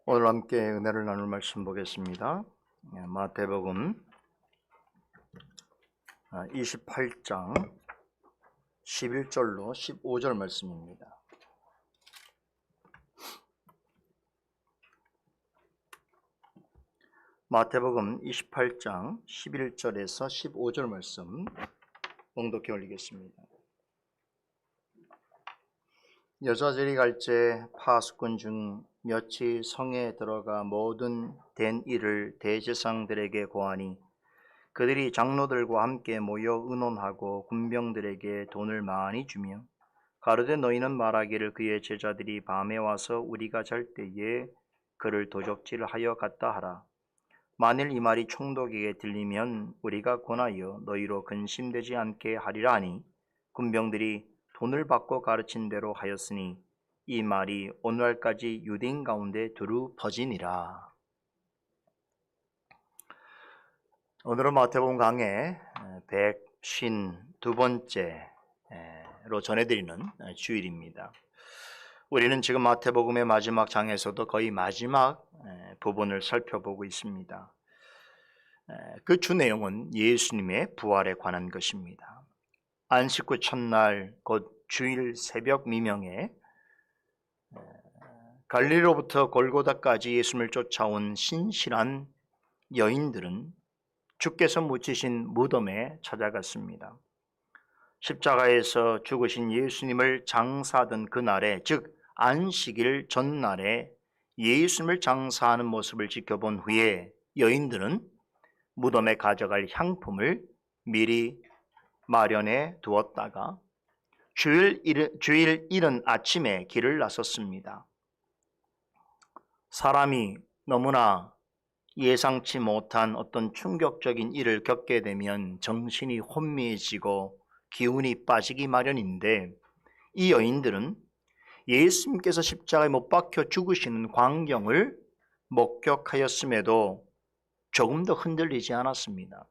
오늘 함께 은혜를 나눌 말씀 보겠습니다. 마태복음 28장 11절로 15절 말씀입니다. 마태복음 28장 11절에서 15절 말씀 봉독해 올리겠습니다. 여자들이 갈제 파수꾼 중 몇이 성에 들어가 모든 된 일을 대제사장들에게 고하니 그들이 장로들과 함께 모여 의논하고 군병들에게 돈을 많이 주며 가로되 너희는 말하기를 그의 제자들이 밤에 와서 우리가 잘 때에 그를 도적질하여 갔다 하라. 만일 이 말이 총독에게 들리면 우리가 권하여 너희로 근심되지 않게 하리라 하니 군병들이 돈을 받고 가르친 대로 하였으니 이 말이 오늘날까지 유대인 가운데 두루 퍼지니라. 오늘은 마태복음 강의 152번째로 전해드리는 주일입니다. 우리는 지금 마태복음의 마지막 장에서도 거의 마지막 부분을 살펴보고 있습니다. 그 주 내용은 예수님의 부활에 관한 것입니다. 안식 후 첫날 곧 주일 새벽 미명에 갈릴리로부터 골고다까지 예수님을 쫓아온 신실한 여인들은 주께서 묻히신 무덤에 찾아갔습니다. 십자가에서 죽으신 예수님을 장사하던 그날에, 즉 안식일 전날에 예수님을 장사하는 모습을 지켜본 후에 여인들은 무덤에 가져갈 향품을 미리 마련해 두었다가 주일 이른 아침에 길을 나섰습니다. 사람이 너무나 예상치 못한 어떤 충격적인 일을 겪게 되면 정신이 혼미해지고 기운이 빠지기 마련인데, 이 여인들은 예수님께서 십자가에 못 박혀 죽으시는 광경을 목격하였음에도 조금 더 흔들리지 않았습니다.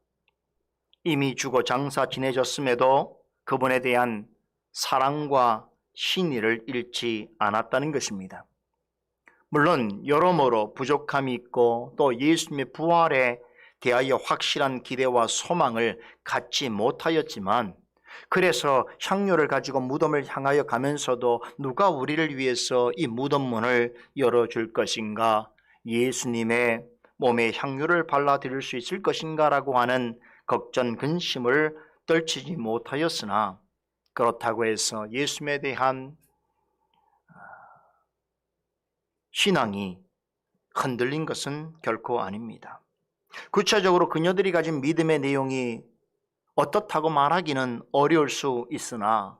이미 죽어 장사 지내졌음에도 그분에 대한 사랑과 신의를 잃지 않았다는 것입니다. 물론 여러모로 부족함이 있고 또 예수님의 부활에 대하여 확실한 기대와 소망을 갖지 못하였지만, 그래서 향료를 가지고 무덤을 향하여 가면서도 누가 우리를 위해서 이 무덤 문을 열어줄 것인가, 예수님의 몸에 향료를 발라드릴 수 있을 것인가 라고 하는 걱정, 근심을 떨치지 못하였으나, 그렇다고 해서 예수님에 대한 신앙이 흔들린 것은 결코 아닙니다. 구체적으로 그녀들이 가진 믿음의 내용이 어떻다고 말하기는 어려울 수 있으나,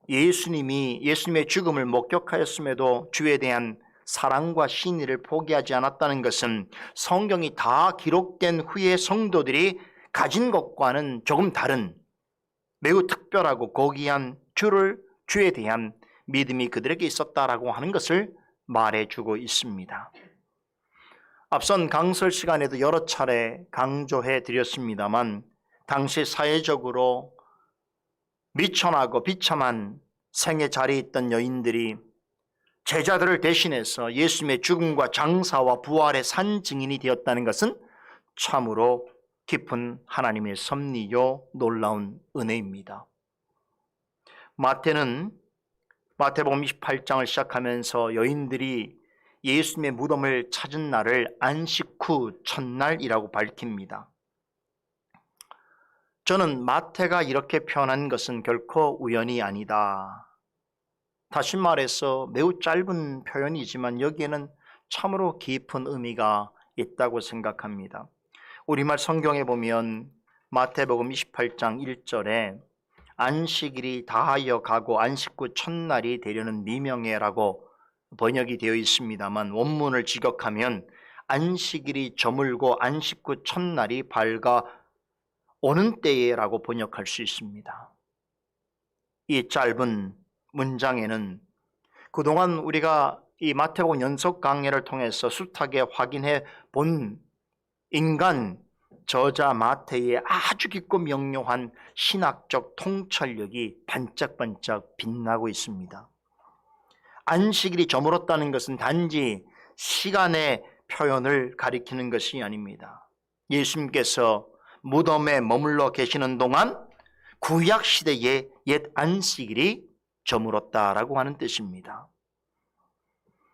예수님의 죽음을 목격하였음에도 주에 대한 사랑과 신의를 포기하지 않았다는 것은 성경이 다 기록된 후에 성도들이 가진 것과는 조금 다른 매우 특별하고 고귀한 주에 대한 믿음이 그들에게 있었다라고 하는 것을 말해주고 있습니다. 앞선 강설 시간에도 여러 차례 강조해 드렸습니다만, 당시 사회적으로 미천하고 비참한 생에 자리에 있던 여인들이 제자들을 대신해서 예수님의 죽음과 장사와 부활의 산 증인이 되었다는 것은 참으로 깊은 하나님의 섭리요 놀라운 은혜입니다. 마태복음 28장을 시작하면서 여인들이 예수님의 무덤을 찾은 날을 안식 후 첫날이라고 밝힙니다. 저는 마태가 이렇게 표현한 것은 결코 우연이 아니다. 다시 말해서 매우 짧은 표현이지만 여기에는 참으로 깊은 의미가 있다고 생각합니다. 우리말 성경에 보면 마태복음 28장 1절에 안식일이 다하여 가고 안식 후 첫날이 되려는 미명예라고 번역이 되어 있습니다만, 원문을 직역하면 안식일이 저물고 안식 후 첫날이 밝아오는 때에라고 번역할 수 있습니다. 이 짧은 문장에는 그동안 우리가 이 마태복음 연속 강해를 통해서 숱하게 확인해 본 인간 저자 마태의 아주 깊고 명료한 신학적 통찰력이 반짝반짝 빛나고 있습니다. 안식일이 저물었다는 것은 단지 시간의 표현을 가리키는 것이 아닙니다. 예수님께서 무덤에 머물러 계시는 동안 구약 시대의 옛 안식일이 저물었다라고 하는 뜻입니다.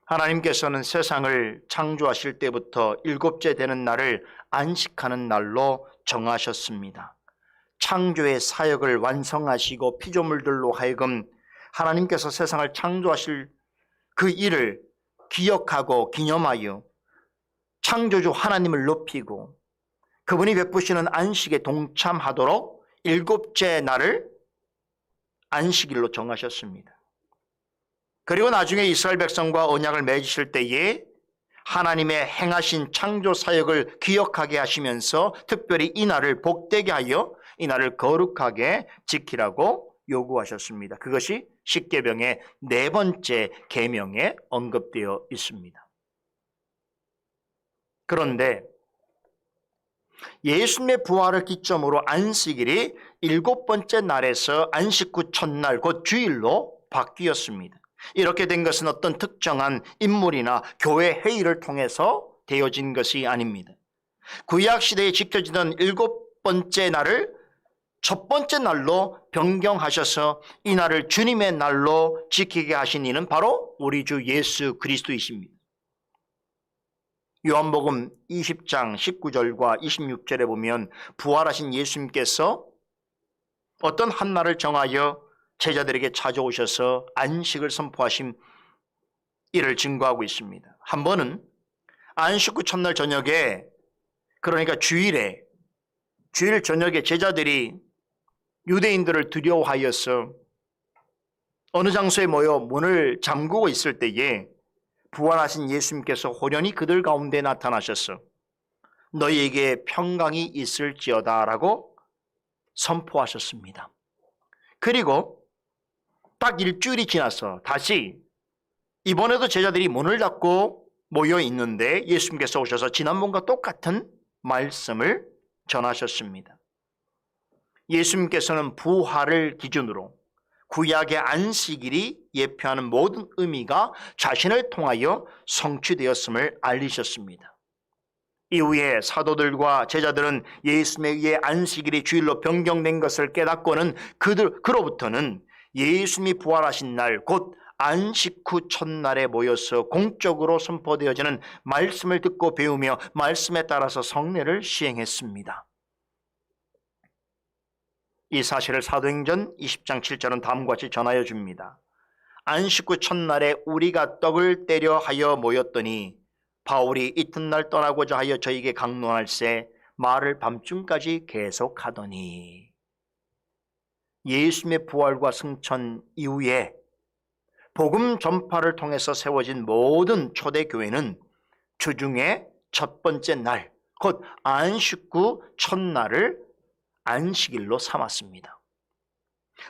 하나님께서는 세상을 창조하실 때부터 일곱째 되는 날을 안식하는 날로 정하셨습니다. 창조의 사역을 완성하시고 피조물들로 하여금 하나님께서 세상을 창조하실 그 일을 기억하고 기념하여 창조주 하나님을 높이고 그분이 베푸시는 안식에 동참하도록 일곱째 날을 안식일로 정하셨습니다. 그리고 나중에 이스라엘 백성과 언약을 맺으실 때에 하나님의 행하신 창조 사역을 기억하게 하시면서 특별히 이 날을 복되게 하여 이 날을 거룩하게 지키라고 요구하셨습니다. 그것이 십계명의 네 번째 계명에 언급되어 있습니다. 그런데 예수님의 부활을 기점으로 안식일이 일곱 번째 날에서 안식 후 첫날 곧 주일로 바뀌었습니다. 이렇게 된 것은 어떤 특정한 인물이나 교회 회의를 통해서 되어진 것이 아닙니다. 구약 시대에 지켜지던 일곱 번째 날을 첫 번째 날로 변경하셔서 이 날을 주님의 날로 지키게 하신 이는 바로 우리 주 예수 그리스도이십니다. 요한복음 20장 19절과 26절에 보면 부활하신 예수님께서 어떤 한 날을 정하여 제자들에게 찾아오셔서 안식을 선포하신 이를 증거하고 있습니다. 한 번은 안식 후 첫날 저녁에, 그러니까 주일 저녁에 제자들이 유대인들을 두려워하여서 어느 장소에 모여 문을 잠그고 있을 때에 부활하신 예수님께서 호련히 그들 가운데 나타나셔서 너희에게 평강이 있을지어다 라고 선포하셨습니다. 그리고 딱 일주일이 지나서 다시 이번에도 제자들이 문을 닫고 모여 있는데 예수님께서 오셔서 지난번과 똑같은 말씀을 전하셨습니다. 예수님께서는 부활을 기준으로 구약의 안식일이 예표하는 모든 의미가 자신을 통하여 성취되었음을 알리셨습니다. 이후에 사도들과 제자들은 예수님에 의해 안식일이 주일로 변경된 것을 깨닫고는 그로부터는 예수님이 부활하신 날, 곧 안식 후 첫날에 모여서 공적으로 선포되어지는 말씀을 듣고 배우며 말씀에 따라서 성례를 시행했습니다. 이 사실을 사도행전 20장 7절은 다음과 같이 전하여 줍니다. 안식 후 첫날에 우리가 떡을 떼려 하여 모였더니 바울이 이튿날 떠나고자 하여 저에게 강론할새 말을 밤중까지 계속하더니. 예수님의 부활과 승천 이후에 복음 전파를 통해서 세워진 모든 초대교회는 주중에 첫 번째 날, 곧 안식 후 첫날을 안식일로 삼았습니다.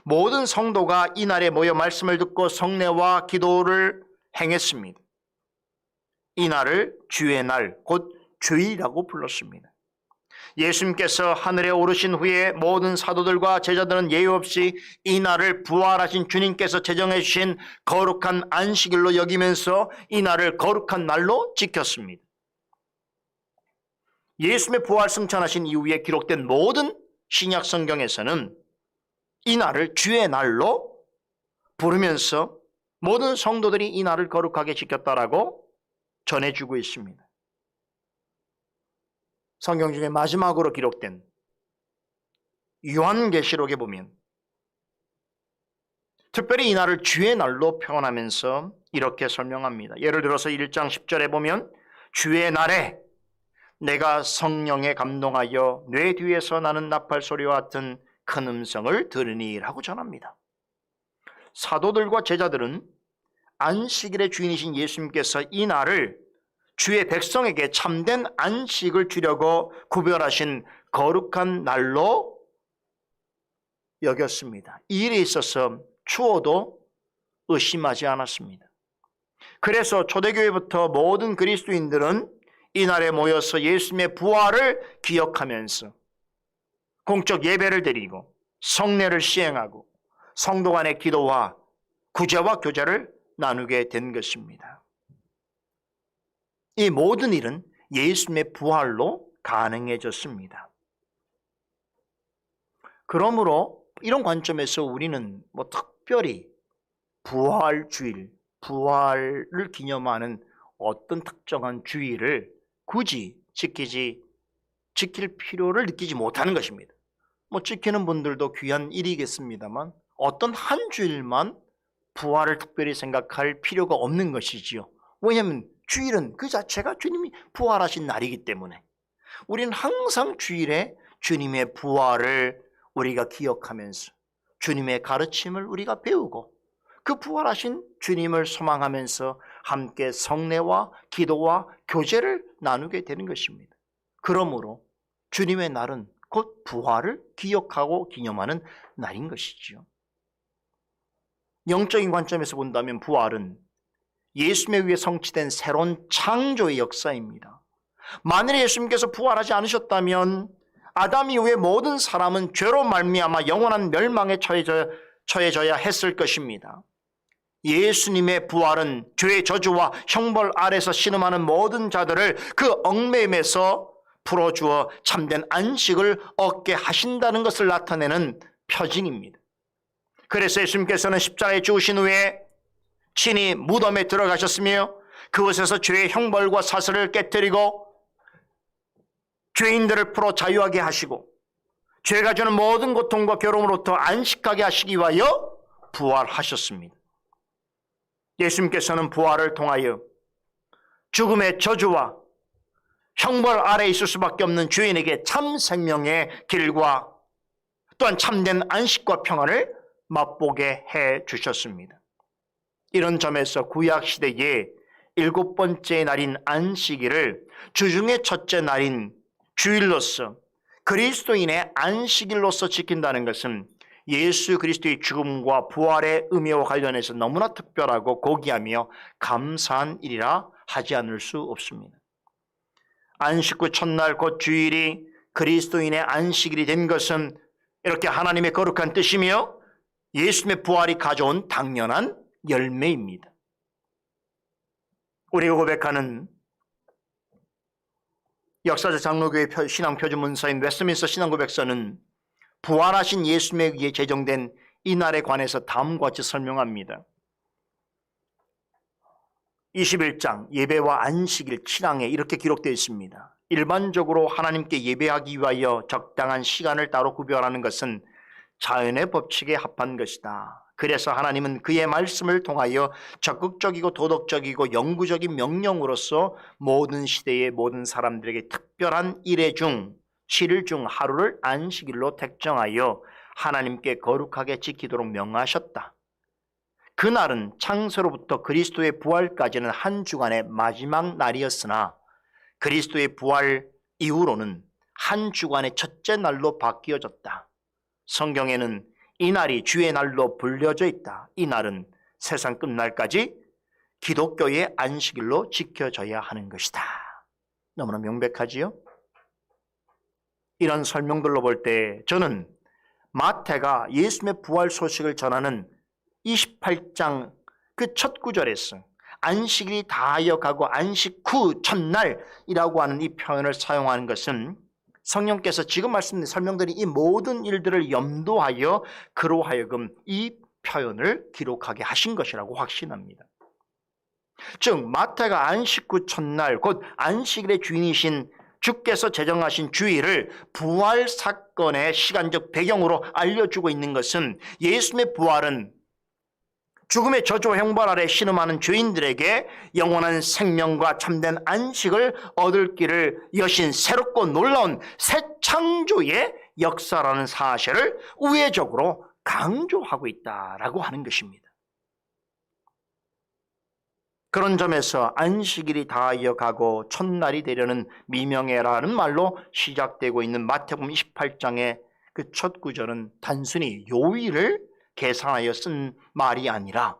모든 성도가 이 날에 모여 말씀을 듣고 성례와 기도를 행했습니다. 이 날을 주의 날, 곧 주일이라고 불렀습니다. 예수님께서 하늘에 오르신 후에 모든 사도들과 제자들은 예외 없이 이 날을 부활하신 주님께서 제정해 주신 거룩한 안식일로 여기면서 이 날을 거룩한 날로 지켰습니다. 예수님의 부활 승천하신 이후에 기록된 모든 신약 성경에서는 이 날을 주의 날로 부르면서 모든 성도들이 이 날을 거룩하게 지켰다라고 전해주고 있습니다. 성경 중에 마지막으로 기록된 요한계시록에 보면 특별히 이 날을 주의 날로 표현하면서 이렇게 설명합니다. 예를 들어서 1장 10절에 보면 주의 날에 내가 성령에 감동하여 뇌 뒤에서 나는 나팔 소리와 같은 큰 음성을 들으니 라고 전합니다. 사도들과 제자들은 안식일의 주인이신 예수님께서 이 날을 주의 백성에게 참된 안식을 주려고 구별하신 거룩한 날로 여겼습니다. 이 일에 있어서 추호도 의심하지 않았습니다. 그래서 초대교회부터 모든 그리스도인들은 이 날에 모여서 예수님의 부활을 기억하면서 공적 예배를 드리고 성례를 시행하고 성도 간의 기도와 구제와 교제를 나누게 된 것입니다. 이 모든 일은 예수님의 부활로 가능해졌습니다. 그러므로 이런 관점에서 우리는 특별히 부활주일, 부활을 기념하는 어떤 특정한 주일을 굳이 지킬 필요를 느끼지 못하는 것입니다. 지키는 분들도 귀한 일이겠습니다만 어떤 한 주일만 부활을 특별히 생각할 필요가 없는 것이지요. 왜냐하면 주일은 그 자체가 주님이 부활하신 날이기 때문에 우리는 항상 주일에 주님의 부활을 우리가 기억하면서 주님의 가르침을 우리가 배우고 그 부활하신 주님을 소망하면서 함께 성례와 기도와 교제를 나누게 되는 것입니다. 그러므로 주님의 날은 곧 부활을 기억하고 기념하는 날인 것이지요. 영적인 관점에서 본다면 부활은 예수님에 의해 성취된 새로운 창조의 역사입니다. 만일 예수님께서 부활하지 않으셨다면 아담 이후에 모든 사람은 죄로 말미암아 영원한 멸망에 처해져야 했을 것입니다. 예수님의 부활은 죄의 저주와 형벌 아래서 신음하는 모든 자들을 그 얽매임에서 풀어주어 참된 안식을 얻게 하신다는 것을 나타내는 표징입니다. 그래서 예수님께서는 십자가에 죽으신 후에 친히 무덤에 들어가셨으며 그곳에서 죄의 형벌과 사슬을 깨뜨리고 죄인들을 풀어 자유하게 하시고 죄가 주는 모든 고통과 괴로움으로부터 안식하게 하시기 위하여 부활하셨습니다. 예수님께서는 부활을 통하여 죽음의 저주와 형벌 아래에 있을 수밖에 없는 죄인에게 참 생명의 길과 또한 참된 안식과 평안을 맛보게 해 주셨습니다. 이런 점에서 구약시대의 7번째 날인 안식일을 주중의 첫째 날인 주일로서 그리스도인의 안식일로서 지킨다는 것은 예수 그리스도의 죽음과 부활의 의미와 관련해서 너무나 특별하고 고귀하며 감사한 일이라 하지 않을 수 없습니다. 안식 후 첫날 곧 주일이 그리스도인의 안식일이 된 것은 이렇게 하나님의 거룩한 뜻이며 예수님의 부활이 가져온 당연한 열매입니다. 우리가 고백하는 역사적 장로교회 신앙표준 문서인 웨스트민스터 신앙고백서는 부활하신 예수님에 의해 제정된 이 날에 관해서 다음과 같이 설명합니다. 21장 예배와 안식일 7항에 이렇게 기록되어 있습니다. 일반적으로 하나님께 예배하기 위하여 적당한 시간을 따로 구별하는 것은 자연의 법칙에 합한 것이다. 그래서 하나님은 그의 말씀을 통하여 적극적이고 도덕적이고 영구적인 명령으로서 모든 시대의 모든 사람들에게 특별한 일의 중 7일 중 하루를 안식일로 택정하여 하나님께 거룩하게 지키도록 명하셨다. 그날은 창세로부터 그리스도의 부활까지는 한 주간의 마지막 날이었으나 그리스도의 부활 이후로는 한 주간의 첫째 날로 바뀌어졌다. 성경에는 이 날이 주의 날로 불려져 있다. 이 날은 세상 끝날까지 기독교의 안식일로 지켜져야 하는 것이다. 너무나 명백하지요? 이런 설명들로 볼 때 저는 마태가 예수님의 부활 소식을 전하는 28장 그 첫 구절에서 안식일이 다하여 가고 안식 후 첫날이라고 하는 이 표현을 사용하는 것은 성령께서 지금 말씀드린 설명드린 이 모든 일들을 염두하여 그로 하여금 이 표현을 기록하게 하신 것이라고 확신합니다. 즉 마태가 안식 후 첫날 곧 안식일의 주인이신 주께서 제정하신 주일을 부활 사건의 시간적 배경으로 알려주고 있는 것은 예수님의 부활은 죽음의 저주와 형벌 아래 신음하는 죄인들에게 영원한 생명과 참된 안식을 얻을 길을 여신 새롭고 놀라운 새 창조의 역사라는 사실을 우회적으로 강조하고 있다라고 하는 것입니다. 그런 점에서 안식일이 다하여 가고 첫날이 되려는 미명예라는 말로 시작되고 있는 마태복음 28장의 그 첫 구절은 단순히 요일을 계산하여 쓴 말이 아니라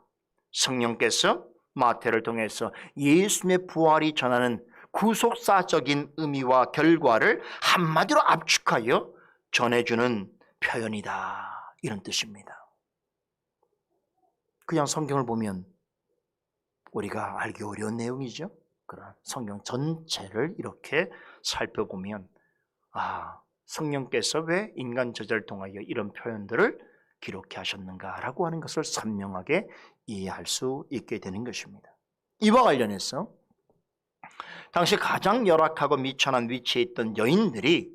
성령께서 마태를 통해서 예수님의 부활이 전하는 구속사적인 의미와 결과를 한마디로 압축하여 전해주는 표현이다. 이런 뜻입니다. 그냥 성경을 보면 우리가 알기 어려운 내용이죠. 그런 성경 전체를 이렇게 살펴보면 성령께서 왜 인간 저자를 통하여 이런 표현들을 기록해 하셨는가라고 하는 것을 선명하게 이해할 수 있게 되는 것입니다. 이와 관련해서 당시 가장 열악하고 미천한 위치에 있던 여인들이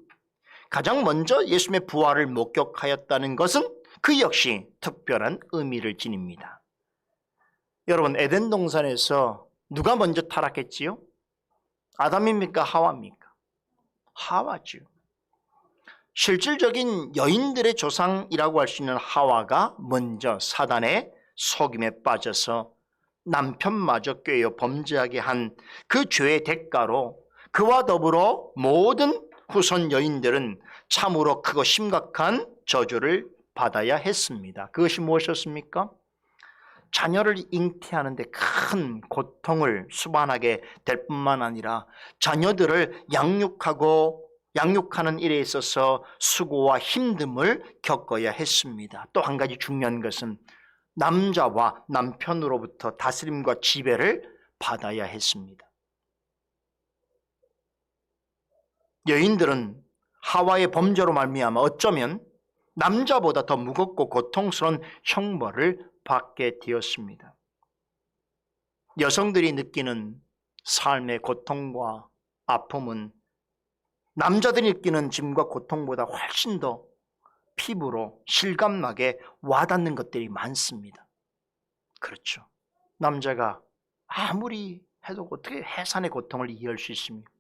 가장 먼저 예수님의 부활을 목격하였다는 것은 그 역시 특별한 의미를 지닙니다. 여러분, 에덴 동산에서 누가 먼저 타락했지요? 아담입니까? 하와입니까? 하와죠. 실질적인 여인들의 조상이라고 할 수 있는 하와가 먼저 사단의 속임에 빠져서 남편마저 꿰어 범죄하게 한 그 죄의 대가로 그와 더불어 모든 후손 여인들은 참으로 크고 심각한 저주를 받아야 했습니다. 그것이 무엇이었습니까? 자녀를 잉태하는데 큰 고통을 수반하게 될 뿐만 아니라 자녀들을 양육하는 일에 있어서 수고와 힘듦을 겪어야 했습니다. 또 한 가지 중요한 것은 남자와 남편으로부터 다스림과 지배를 받아야 했습니다. 여인들은 하와의 범죄로 말미암아 어쩌면 남자보다 더 무겁고 고통스러운 형벌을 받게 되었습니다. 여성들이 느끼는 삶의 고통과 아픔은 남자들이 느끼는 짐과 고통보다 훨씬 더 피부로 실감나게 와닿는 것들이 많습니다. 그렇죠. 남자가 아무리 해도 어떻게 해산의 고통을 이해할 수 있습니까?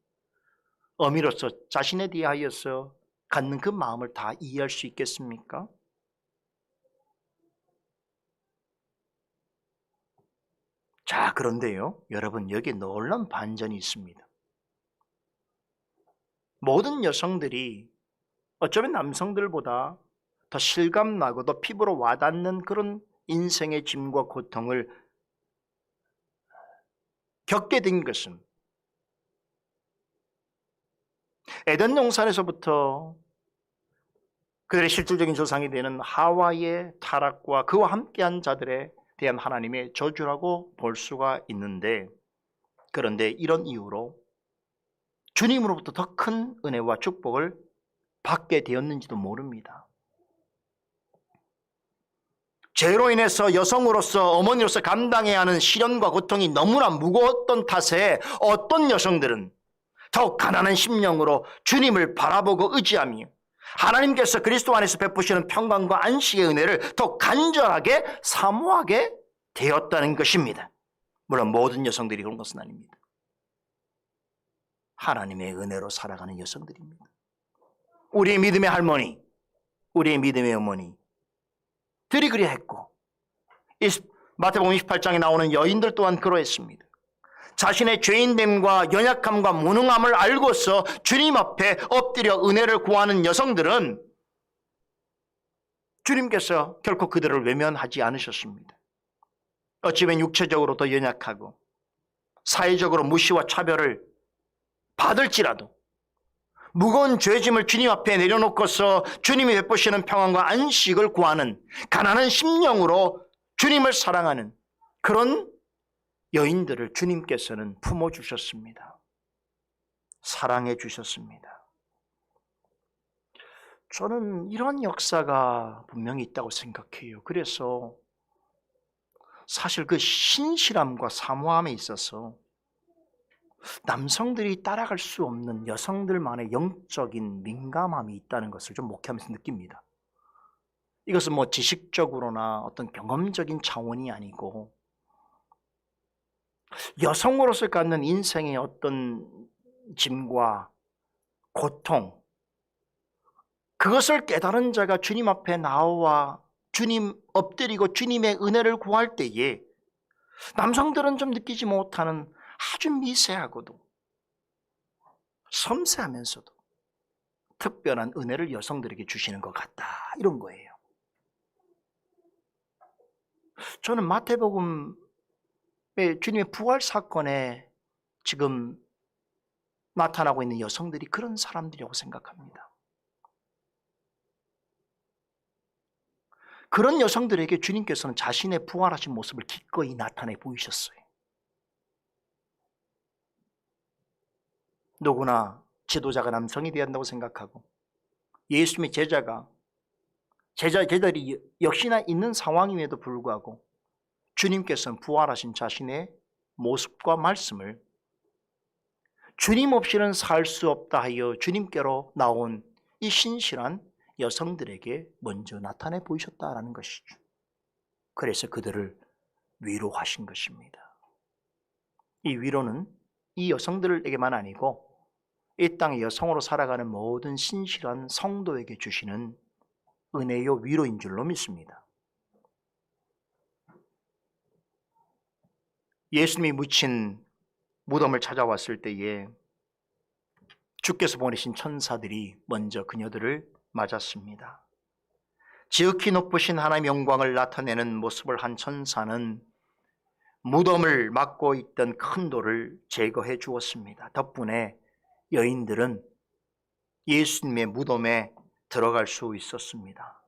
어미로서 자신에 대하여서 갖는 그 마음을 다 이해할 수 있겠습니까? 자, 그런데요, 여러분, 여기에 놀라운 반전이 있습니다. 모든 여성들이 어쩌면 남성들보다 더 실감나고 더 피부로 와닿는 그런 인생의 짐과 고통을 겪게 된 것은 에덴 동산에서부터 그들의 실질적인 조상이 되는 하와의 타락과 그와 함께한 자들에 대한 하나님의 저주라고 볼 수가 있는데, 그런데 이런 이유로 주님으로부터 더 큰 은혜와 축복을 받게 되었는지도 모릅니다. 죄로 인해서 여성으로서 어머니로서 감당해야 하는 시련과 고통이 너무나 무거웠던 탓에 어떤 여성들은 더욱 가난한 심령으로 주님을 바라보고 의지하며 하나님께서 그리스도 안에서 베푸시는 평강과 안식의 은혜를 더 간절하게 사모하게 되었다는 것입니다. 물론 모든 여성들이 그런 것은 아닙니다. 하나님의 은혜로 살아가는 여성들입니다. 우리의 믿음의 할머니, 우리의 믿음의 어머니 들이 그리했고, 마태복음 28장에 나오는 여인들 또한 그러했습니다. 자신의 죄인됨과 연약함과 무능함을 알고서 주님 앞에 엎드려 은혜를 구하는 여성들은 주님께서 결코 그들을 외면하지 않으셨습니다. 어찌면 육체적으로 더 연약하고 사회적으로 무시와 차별을 받을지라도 무거운 죄짐을 주님 앞에 내려놓고서 주님이 베푸시는 평안과 안식을 구하는 가난한 심령으로 주님을 사랑하는 그런 여인들을 주님께서는 품어주셨습니다. 사랑해 주셨습니다. 저는 이런 역사가 분명히 있다고 생각해요. 그래서 사실 그 신실함과 사모함에 있어서 남성들이 따라갈 수 없는 여성들만의 영적인 민감함이 있다는 것을 좀 목회하면서 느낍니다. 이것은 뭐 지식적으로나 어떤 경험적인 차원이 아니고 여성으로서 갖는 인생의 어떤 짐과 고통, 그것을 깨달은 자가 주님 앞에 나와 주님 엎드리고 주님의 은혜를 구할 때에 남성들은 좀 느끼지 못하는 아주 미세하고도 섬세하면서도 특별한 은혜를 여성들에게 주시는 것 같다, 이런 거예요. 저는 마태복음의 주님의 부활 사건에 지금 나타나고 있는 여성들이 그런 사람들이라고 생각합니다. 그런 여성들에게 주님께서는 자신의 부활하신 모습을 기꺼이 나타내 보이셨어요. 누구나 지도자가 남성이 되어야 한다고 생각하고 예수님의 제자들이 역시나 있는 상황임에도 불구하고 주님께서는 부활하신 자신의 모습과 말씀을 주님 없이는 살 수 없다 하여 주님께로 나온 이 신실한 여성들에게 먼저 나타내 보이셨다라는 것이죠. 그래서 그들을 위로하신 것입니다. 이 위로는 이 여성들에게만 아니고 이 땅의 여성으로 살아가는 모든 신실한 성도에게 주시는 은혜요 위로인 줄로 믿습니다. 예수님이 묻힌 무덤을 찾아왔을 때에 주께서 보내신 천사들이 먼저 그녀들을 맞았습니다. 지극히 높으신 하나님의 영광을 나타내는 모습을 한 천사는 무덤을 막고 있던 큰 돌을 제거해 주었습니다. 덕분에 여인들은 예수님의 무덤에 들어갈 수 있었습니다.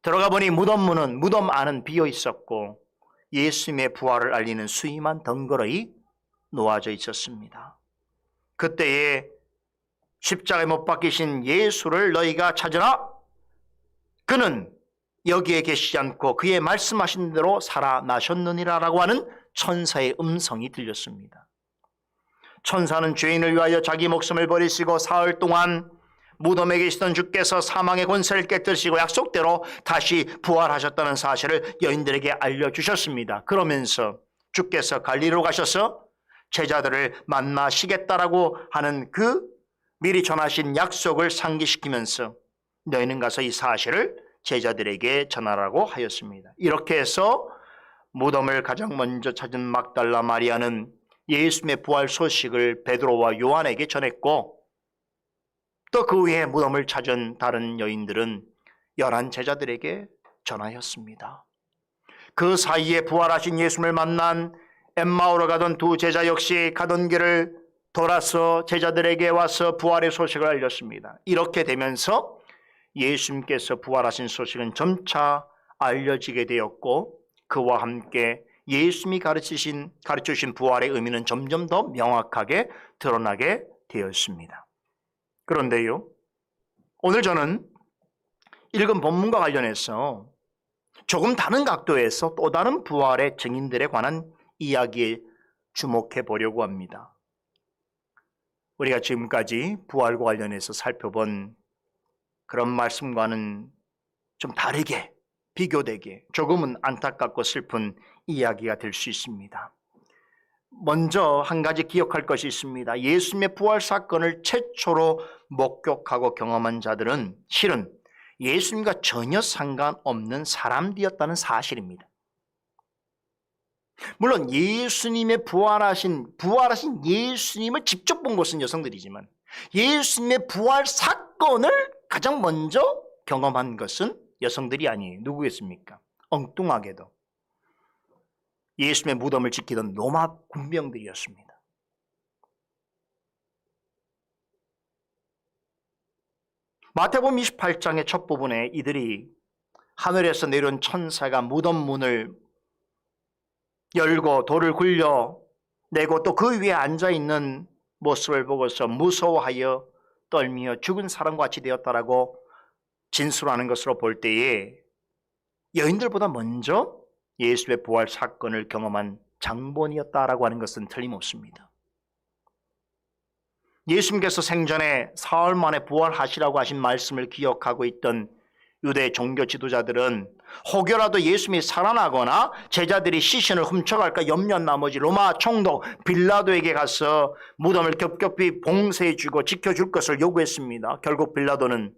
들어가 보니 무덤 안은 비어 있었고 예수님의 부활을 알리는 수의만 덩그러이 놓아져 있었습니다. 그때에 십자가에 못 박히신 예수를 너희가 찾으라. 그는 여기에 계시지 않고 그의 말씀하신 대로 살아나셨느니라라고 하는 천사의 음성이 들렸습니다. 천사는 죄인을 위하여 자기 목숨을 버리시고 사흘 동안 무덤에 계시던 주께서 사망의 권세를 깨뜨리시고 약속대로 다시 부활하셨다는 사실을 여인들에게 알려주셨습니다. 그러면서 주께서 갈릴리로 가셔서 제자들을 만나시겠다라고 하는 그 미리 전하신 약속을 상기시키면서 너희는 가서 이 사실을 제자들에게 전하라고 하였습니다. 이렇게 해서 무덤을 가장 먼저 찾은 막달라 마리아는 예수님의 부활 소식을 베드로와 요한에게 전했고 또 그 후에 무덤을 찾은 다른 여인들은 11 제자들에게 전하였습니다. 그 사이에 부활하신 예수님을 만난 엠마오로 가던 두 제자 역시 가던 길을 돌아서 제자들에게 와서 부활의 소식을 알렸습니다. 이렇게 되면서 예수님께서 부활하신 소식은 점차 알려지게 되었고 그와 함께 예수님이 가르치신 부활의 의미는 점점 더 명확하게 드러나게 되었습니다. 그런데요, 오늘 저는 읽은 본문과 관련해서 조금 다른 각도에서 또 다른 부활의 증인들에 관한 이야기에 주목해 보려고 합니다. 우리가 지금까지 부활과 관련해서 살펴본 그런 말씀과는 좀 다르게 비교되게 조금은 안타깝고 슬픈 이야기가 될 수 있습니다. 먼저 한 가지 기억할 것이 있습니다. 예수님의 부활 사건을 최초로 목격하고 경험한 자들은 실은 예수님과 전혀 상관없는 사람들이었다는 사실입니다. 물론 예수님의 부활하신 예수님을 직접 본 것은 여성들이지만 예수님의 부활 사건을 가장 먼저 경험한 것은 여성들이 아니에요. 누구겠습니까? 엉뚱하게도 예수님의 무덤을 지키던 로마 군병들이었습니다. 마태복음 28장의 첫 부분에 이들이 하늘에서 내려온 천사가 무덤 문을 열고 돌을 굴려내고 또 그 위에 앉아있는 모습을 보고서 무서워하여 떨며 죽은 사람과 같이 되었다라고 진술하는 것으로 볼 때에 여인들보다 먼저 예수의 부활 사건을 경험한 장본이었다라고 하는 것은 틀림없습니다. 예수님께서 생전에 사흘 만에 부활하시라고 하신 말씀을 기억하고 있던 유대 종교 지도자들은 혹여라도 예수님이 살아나거나 제자들이 시신을 훔쳐갈까 염려한 나머지 로마 총독 빌라도에게 가서 무덤을 겹겹이 봉쇄해주고 지켜줄 것을 요구했습니다. 결국 빌라도는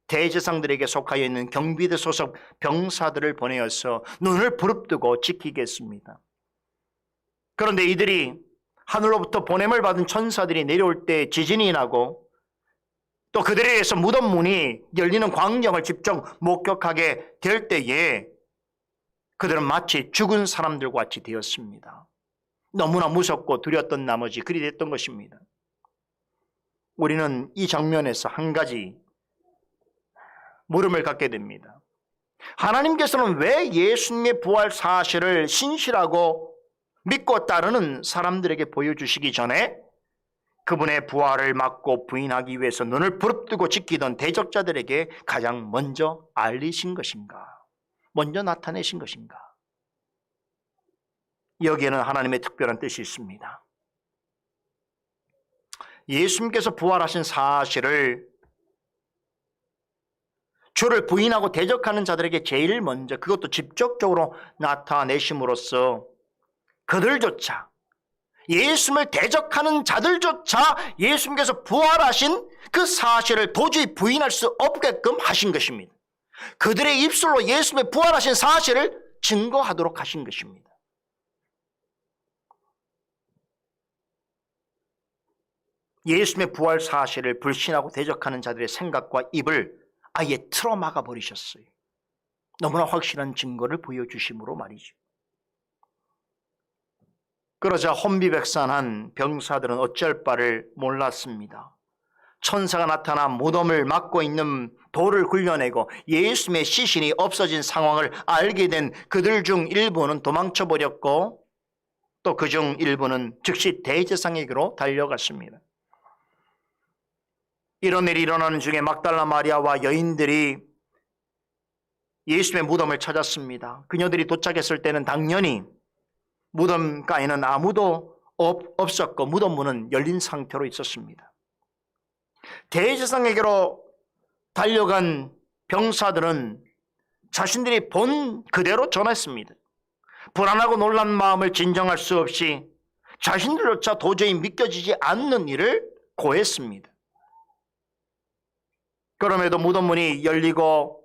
대제사장들에게 속하여 있는 경비대 소속 병사들을 보내어서 눈을 부릅뜨고 지키겠습니다. 그런데 이들이 하늘로부터 보냄을 받은 천사들이 내려올 때 지진이 나고 또 그들에 의해서 무덤 문이 열리는 광경을 직접 목격하게 될 때에 그들은 마치 죽은 사람들과 같이 되었습니다. 너무나 무섭고 두려웠던 나머지 그리 됐던 것입니다. 우리는 이 장면에서 한 가지 물음을 갖게 됩니다. 하나님께서는 왜 예수님의 부활 사실을 신실하고 믿고 따르는 사람들에게 보여주시기 전에 그분의 부활을 막고 부인하기 위해서 눈을 부릅뜨고 지키던 대적자들에게 가장 먼저 알리신 것인가? 먼저 나타내신 것인가? 여기에는 하나님의 특별한 뜻이 있습니다. 예수님께서 부활하신 사실을 주를 부인하고 대적하는 자들에게 제일 먼저, 그것도 직접적으로 나타내심으로써 그들조차, 예수님을 대적하는 자들조차 예수님께서 부활하신 그 사실을 도저히 부인할 수 없게끔 하신 것입니다. 그들의 입술로 예수님의 부활하신 사실을 증거하도록 하신 것입니다. 예수님의 부활 사실을 불신하고 대적하는 자들의 생각과 입을 아예 틀어막아 버리셨어요. 너무나 확실한 증거를 보여주심으로 말이죠. 그러자 혼비백산한 병사들은 어쩔 바를 몰랐습니다. 천사가 나타나 무덤을 막고 있는 돌을 굴려내고 예수님의 시신이 없어진 상황을 알게 된 그들 중 일부는 도망쳐 버렸고, 또 그 중 일부는 즉시 대제사장에게로 달려갔습니다. 이런 일이 일어나는 중에 막달라 마리아와 여인들이 예수님의 무덤을 찾았습니다. 그녀들이 도착했을 때는 당연히 무덤가에는 아무도 없었고 무덤 문은 열린 상태로 있었습니다. 대제사장에게로 달려간 병사들은 자신들이 본 그대로 전했습니다. 불안하고 놀란 마음을 진정할 수 없이 자신들조차 도저히 믿겨지지 않는 일을 고했습니다. 그럼에도 무덤 문이 열리고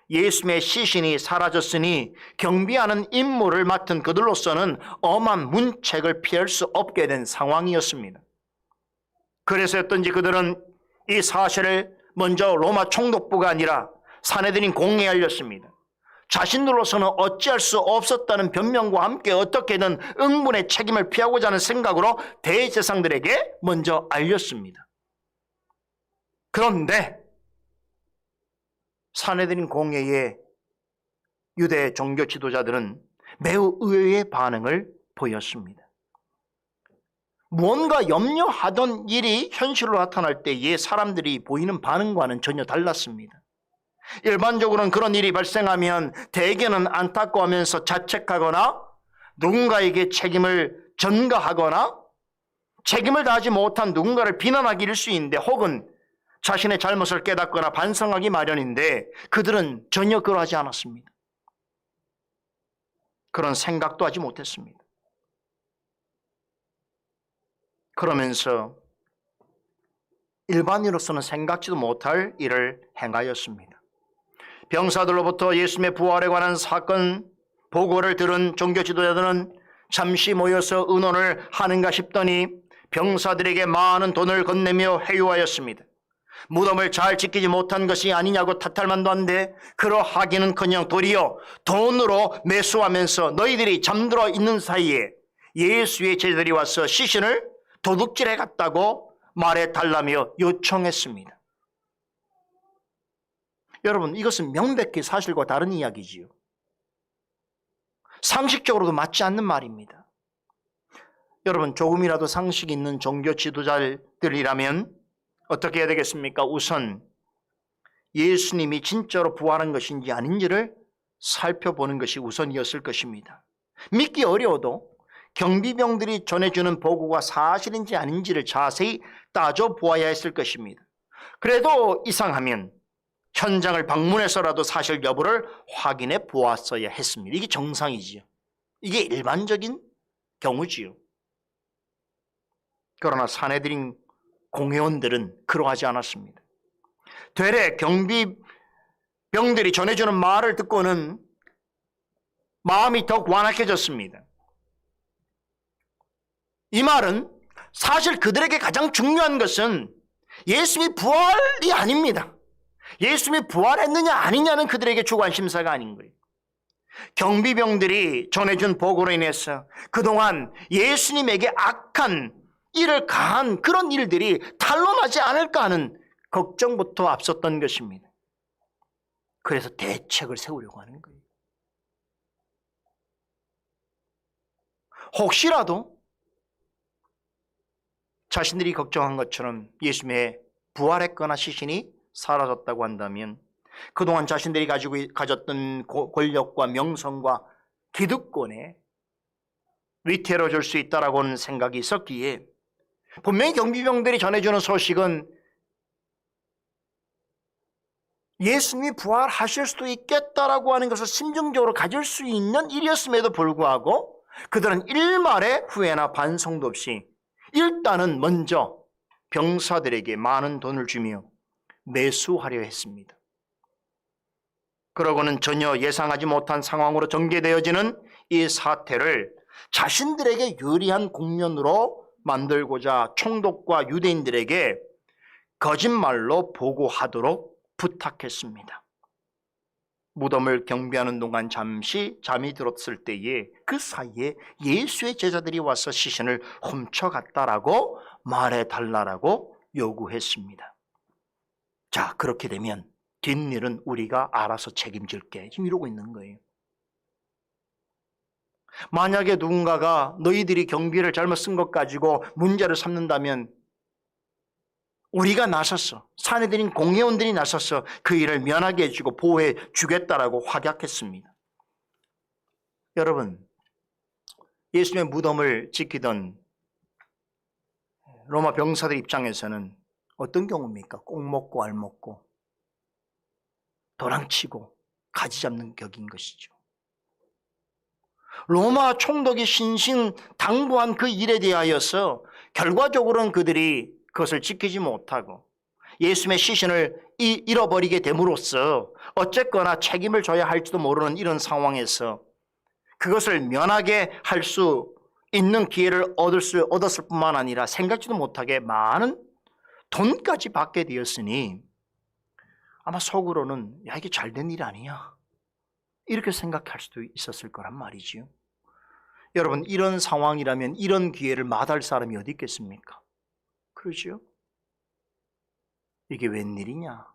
예수님의 시신이 사라졌으니 경비하는 임무를 맡은 그들로서는 엄한 문책을 피할 수 없게 된 상황이었습니다. 그래서였던지 그들은 이 사실을 먼저 로마 총독부가 아니라 산헤드린 공회에 알렸습니다. 자신들로서는 어찌할 수 없었다는 변명과 함께 어떻게든 응분의 책임을 피하고자 하는 생각으로 대제사장들에게 먼저 알렸습니다. 그런데 산헤드린 공회의 유대 종교 지도자들은 매우 의외의 반응을 보였습니다. 무언가 염려하던 일이 현실로 나타날 때의 사람들이 보이는 반응과는 전혀 달랐습니다. 일반적으로는 그런 일이 발생하면 대개는 안타까워하면서 자책하거나 누군가에게 책임을 전가하거나 책임을 다하지 못한 누군가를 비난하기 일쑤인데, 혹은 자신의 잘못을 깨닫거나 반성하기 마련인데, 그들은 전혀 그러하지 않았습니다. 그런 생각도 하지 못했습니다. 그러면서 일반인으로서는 생각지도 못할 일을 행하였습니다. 병사들로부터 예수님의 부활에 관한 사건 보고를 들은 종교 지도자들은 잠시 모여서 의논을 하는가 싶더니 병사들에게 많은 돈을 건네며 회유하였습니다. 무덤을 잘 지키지 못한 것이 아니냐고 탓할 만도 한데, 그러하기는커녕 도리어 돈으로 매수하면서 너희들이 잠들어 있는 사이에 예수의 제자들이 와서 시신을 도둑질해 갔다고 말해달라며 요청했습니다. 여러분, 이것은 명백히 사실과 다른 이야기지요. 상식적으로도 맞지 않는 말입니다. 여러분, 조금이라도 상식이 있는 종교 지도자들이라면 어떻게 해야 되겠습니까? 우선 예수님이 진짜로 부활한 것인지 아닌지를 살펴보는 것이 우선이었을 것입니다. 믿기 어려워도 경비병들이 전해주는 보고가 사실인지 아닌지를 자세히 따져보아야 했을 것입니다. 그래도 이상하면 현장을 방문해서라도 사실 여부를 확인해 보았어야 했습니다. 이게 정상이지요. 이게 일반적인 경우지요. 그러나 산헤드린 공회원들은 그러하지 않았습니다. 되레 경비병들이 전해주는 말을 듣고는 마음이 더욱 완악해졌습니다. 이 말은 사실 그들에게 가장 중요한 것은 예수님이 부활이 아닙니다. 예수님이 부활했느냐 아니냐는 그들에게 주관심사가 아닌 거예요. 경비병들이 전해준 보고로 인해서 그동안 예수님에게 악한 일을 가한 그런 일들이 탄로나지 않을까 하는 걱정부터 앞섰던 것입니다. 그래서 대책을 세우려고 하는 거예요. 혹시라도 자신들이 걱정한 것처럼 예수님의 부활했거나 시신이 사라졌다고 한다면 그동안 자신들이 가졌던 권력과 명성과 기득권에 위태로워질 수 있다라고는 생각이 있었기에 분명히 경비병들이 전해주는 소식은 예수님이 부활하실 수도 있겠다라고 하는 것을 심정적으로 가질 수 있는 일이었음에도 불구하고 그들은 일말의 후회나 반성도 없이 일단은 먼저 병사들에게 많은 돈을 주며 매수하려 했습니다. 그러고는 전혀 예상하지 못한 상황으로 전개되어지는 이 사태를 자신들에게 유리한 국면으로 만들고자 총독과 유대인들에게 거짓말로 보고하도록 부탁했습니다. 무덤을 경비하는 동안 잠시 잠이 들었을 때에 그 사이에 예수의 제자들이 와서 시신을 훔쳐갔다라고 말해달라고 요구했습니다. 자, 그렇게 되면 뒷일은 우리가 알아서 책임질게, 지금 이러고 있는 거예요. 만약에 누군가가 너희들이 경비를 잘못 쓴 것 가지고 문제를 삼는다면 우리가 나섰어, 사내들인 공회원들이 나서서 그 일을 면하게 해주고 보호해 주겠다라고 확약했습니다. 여러분, 예수님의 무덤을 지키던 로마 병사들 입장에서는 어떤 경우입니까? 꼭 먹고 알 먹고 도랑치고 가지 잡는 격인 것이죠. 로마 총독이 신신당부한 그 일에 대하여서 결과적으로는 그들이 그것을 지키지 못하고 예수님의 시신을 잃어버리게 됨으로써 어쨌거나 책임을 져야 할지도 모르는 이런 상황에서 그것을 면하게 할 수 있는 기회를 얻었을 뿐만 아니라 생각지도 못하게 많은 돈까지 받게 되었으니 아마 속으로는 야, 이게 잘된 일 아니야, 이렇게 생각할 수도 있었을 거란 말이지요. 여러분, 이런 상황이라면 이런 기회를 마다할 사람이 어디 있겠습니까? 그러죠? 이게 웬일이냐?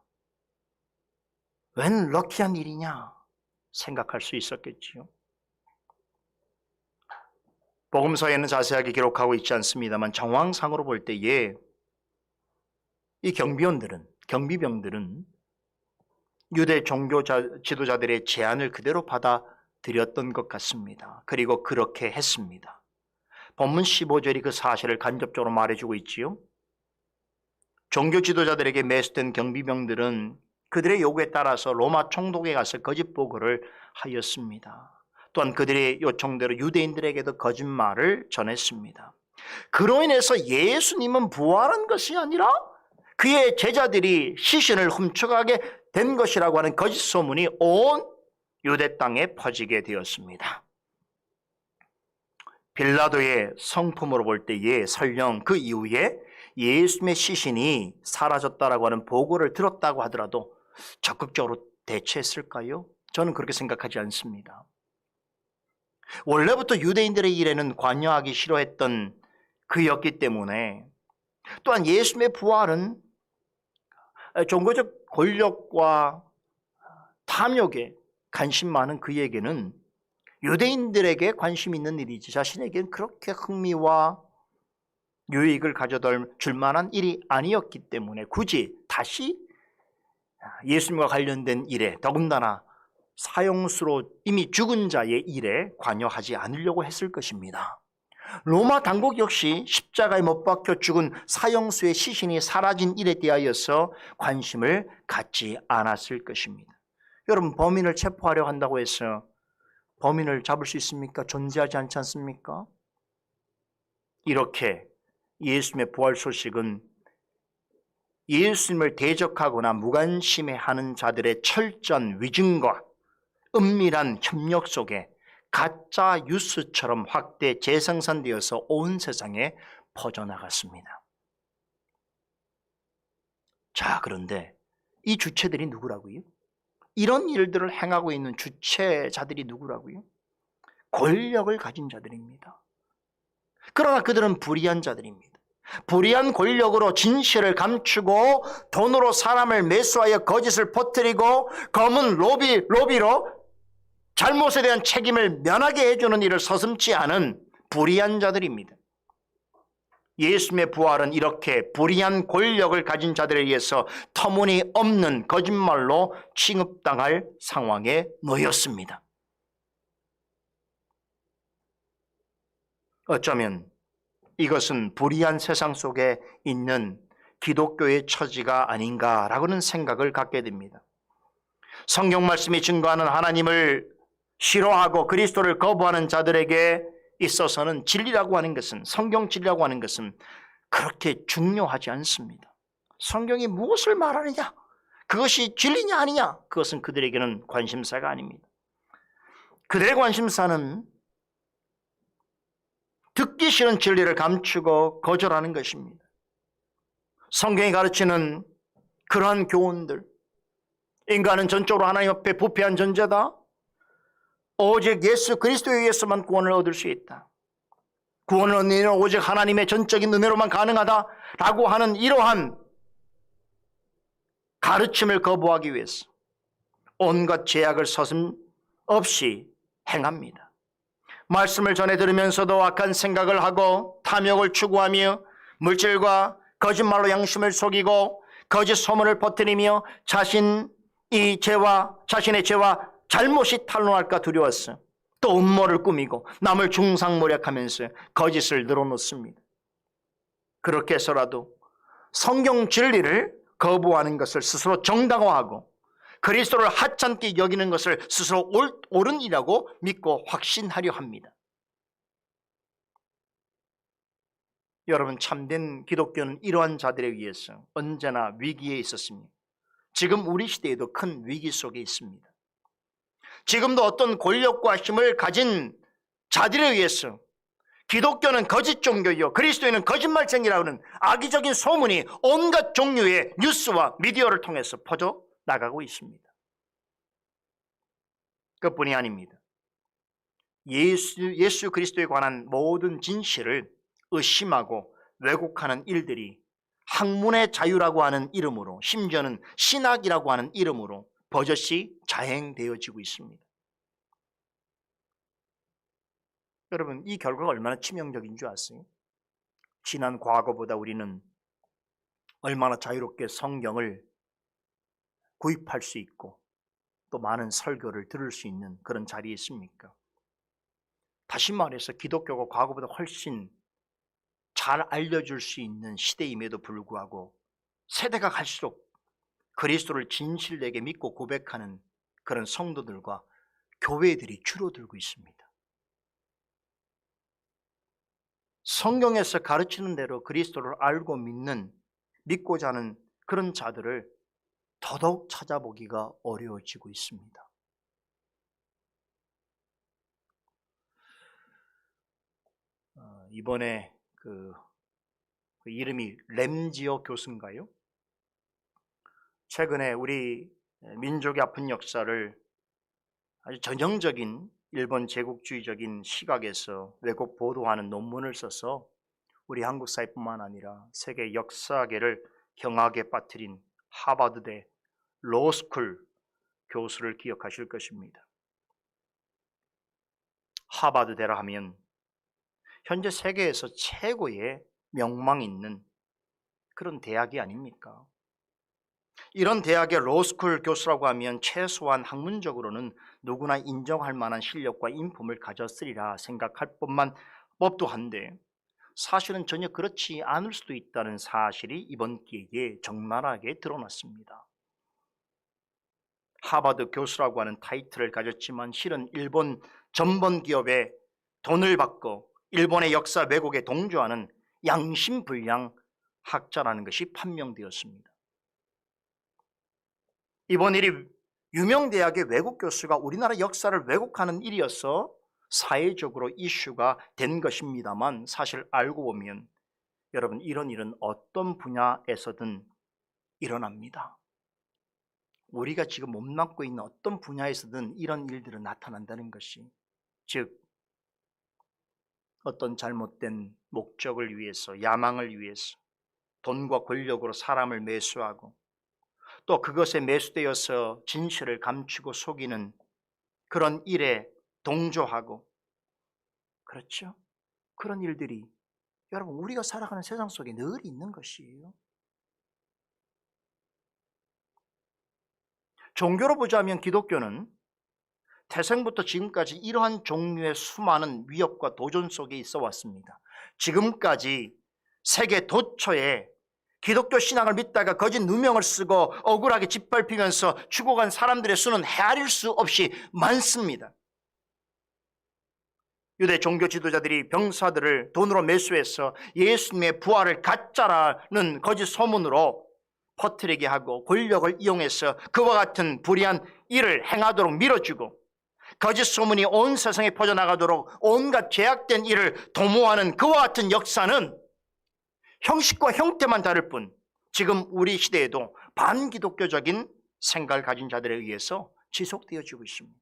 웬 럭키한 일이냐? 생각할 수 있었겠지요. 복음서에는 자세하게 기록하고 있지 않습니다만 정황상으로 볼 때에 이 경비병들은 유대 종교 지도자들의 제안을 그대로 받아들였던 것 같습니다. 그리고 그렇게 했습니다. 본문 15절이 그 사실을 간접적으로 말해주고 있지요. 종교 지도자들에게 매수된 경비병들은 그들의 요구에 따라서 로마 총독에 가서 거짓 보고를 하였습니다. 또한 그들의 요청대로 유대인들에게도 거짓말을 전했습니다. 그로 인해서 예수님은 부활한 것이 아니라 그의 제자들이 시신을 훔쳐가게 된 것이라고 하는 거짓 소문이 온 유대 땅에 퍼지게 되었습니다. 빌라도의 성품으로 볼 때에 설령 그 이후에 예수님의 시신이 사라졌다라고 하는 보고를 들었다고 하더라도 적극적으로 대처했을까요? 저는 그렇게 생각하지 않습니다. 원래부터 유대인들의 일에는 관여하기 싫어했던 그였기 때문에, 또한 예수님의 부활은 종교적 권력과 탐욕에 관심 많은 그에게는 유대인들에게 관심 있는 일이지 자신에게는 그렇게 흥미와 유익을 가져다 줄 만한 일이 아니었기 때문에 굳이 다시 예수님과 관련된 일에, 더군다나 사형수로 이미 죽은 자의 일에 관여하지 않으려고 했을 것입니다. 로마 당국 역시 십자가에 못 박혀 죽은 사형수의 시신이 사라진 일에 대하여서 관심을 갖지 않았을 것입니다. 여러분, 범인을 체포하려 한다고 해서 범인을 잡을 수 있습니까? 존재하지 않지 않습니까? 이렇게 예수님의 부활 소식은 예수님을 대적하거나 무관심해하는 자들의 철저한 위증과 은밀한 협력 속에 가짜 뉴스처럼 확대 재생산되어서 온 세상에 퍼져나갔습니다. 자, 그런데 이 주체들이 누구라고요? 이런 일들을 행하고 있는 주체자들이 누구라고요? 권력을 가진 자들입니다. 그러나 그들은 불의한 자들입니다. 불의한 권력으로 진실을 감추고 돈으로 사람을 매수하여 거짓을 퍼뜨리고 검은 로비로 잘못에 대한 책임을 면하게 해주는 일을 서슴지 않은 불의한 자들입니다. 예수님의 부활은 이렇게 불의한 권력을 가진 자들에 의해서 터무니없는 거짓말로 취급당할 상황에 놓였습니다. 어쩌면 이것은 불의한 세상 속에 있는 기독교의 처지가 아닌가라고는 생각을 갖게 됩니다. 성경 말씀이 증거하는 하나님을 싫어하고 그리스도를 거부하는 자들에게 있어서는 진리라고 하는 것은, 성경 진리라고 하는 것은 그렇게 중요하지 않습니다. 성경이 무엇을 말하느냐, 그것이 진리냐 아니냐, 그것은 그들에게는 관심사가 아닙니다. 그들의 관심사는 듣기 싫은 진리를 감추고 거절하는 것입니다. 성경이 가르치는 그러한 교훈들, 인간은 전적으로 하나님 앞에 부패한 존재다, 오직 예수 그리스도에 의해서만 구원을 얻을 수 있다, 구원을 얻는 일은 오직 하나님의 전적인 은혜로만 가능하다라고 하는 이러한 가르침을 거부하기 위해서 온갖 제약을 서슴없이 행합니다. 말씀을 전해 들으면서도 악한 생각을 하고 탐욕을 추구하며 물질과 거짓말로 양심을 속이고 거짓 소문을 퍼뜨리며 자신의 죄와 잘못이 탄로날까 두려웠어. 또 음모를 꾸미고 남을 중상모략하면서 거짓을 늘어놓습니다. 그렇게 해서라도 성경 진리를 거부하는 것을 스스로 정당화하고 그리스도를 하찮게 여기는 것을 스스로 옳은 일이라고 믿고 확신하려 합니다. 여러분, 참된 기독교는 이러한 자들에 의해서 언제나 위기에 있었습니다. 지금 우리 시대에도 큰 위기 속에 있습니다. 지금도 어떤 권력과 힘을 가진 자들에 의해서 기독교는 거짓 종교요, 그리스도인은 거짓말쟁이라고 하는 악의적인 소문이 온갖 종류의 뉴스와 미디어를 통해서 퍼져 나가고 있습니다. 그뿐이 아닙니다. 예수 그리스도에 관한 모든 진실을 의심하고 왜곡하는 일들이 학문의 자유라고 하는 이름으로, 심지어는 신학이라고 하는 이름으로 버젓이 자행되어지고 있습니다. 여러분, 이 결과가 얼마나 치명적인 줄 아세요? 지난 과거보다 우리는 얼마나 자유롭게 성경을 구입할 수 있고 또 많은 설교를 들을 수 있는 그런 자리에 있습니까? 다시 말해서 기독교가 과거보다 훨씬 잘 알려줄 수 있는 시대임에도 불구하고 세대가 갈수록 그리스도를 진실되게 믿고 고백하는 그런 성도들과 교회들이 줄어들고 있습니다. 성경에서 가르치는 대로 그리스도를 알고 믿고자 하는 그런 자들을 더더욱 찾아보기가 어려워지고 있습니다. 이번에 그 이름이 램지어 교수인가요? 최근에 우리 민족의 아픈 역사를 아주 전형적인 일본 제국주의적인 시각에서 왜곡 보도하는 논문을 써서 우리 한국 사회뿐만 아니라 세계 역사계를 경악에 빠뜨린 하버드대 로스쿨 교수를 기억하실 것입니다. 하버드대라 하면 현재 세계에서 최고의 명망 있는 그런 대학이 아닙니까? 이런 대학의 로스쿨 교수라고 하면 최소한 학문적으로는 누구나 인정할 만한 실력과 인품을 가졌으리라 생각할 법도 한데 사실은 전혀 그렇지 않을 수도 있다는 사실이 이번 기회에 적나라하게 드러났습니다. 하버드 교수라고 하는 타이틀을 가졌지만 실은 일본 전범 기업에 돈을 받고 일본의 역사 왜곡에 동조하는 양심불량 학자라는 것이 판명되었습니다. 이번 일이 유명 대학의 외국 교수가 우리나라 역사를 왜곡하는 일이어서 사회적으로 이슈가 된 것입니다만 사실 알고 보면 여러분, 이런 일은 어떤 분야에서든 일어납니다. 우리가 지금 몸담고 있는 어떤 분야에서든 이런 일들은 나타난다는 것이, 즉 어떤 잘못된 목적을 위해서, 야망을 위해서 돈과 권력으로 사람을 매수하고 또 그것에 매수되어서 진실을 감추고 속이는 그런 일에 동조하고, 그렇죠? 그런 일들이 여러분, 우리가 살아가는 세상 속에 늘 있는 것이에요. 종교로 보자면 기독교는 태생부터 지금까지 이러한 종류의 수많은 위협과 도전 속에 있어 왔습니다. 지금까지 세계 도처에 기독교 신앙을 믿다가 거짓 누명을 쓰고 억울하게 짓밟히면서 죽어간 사람들의 수는 헤아릴 수 없이 많습니다. 유대 종교 지도자들이 병사들을 돈으로 매수해서 예수님의 부활을 가짜라는 거짓 소문으로 퍼뜨리게 하고 권력을 이용해서 그와 같은 불의한 일을 행하도록 밀어주고 거짓 소문이 온 세상에 퍼져나가도록 온갖 죄악된 일을 도모하는 그와 같은 역사는 형식과 형태만 다를 뿐 지금 우리 시대에도 반기독교적인 생각을 가진 자들에 의해서 지속되어지고 있습니다.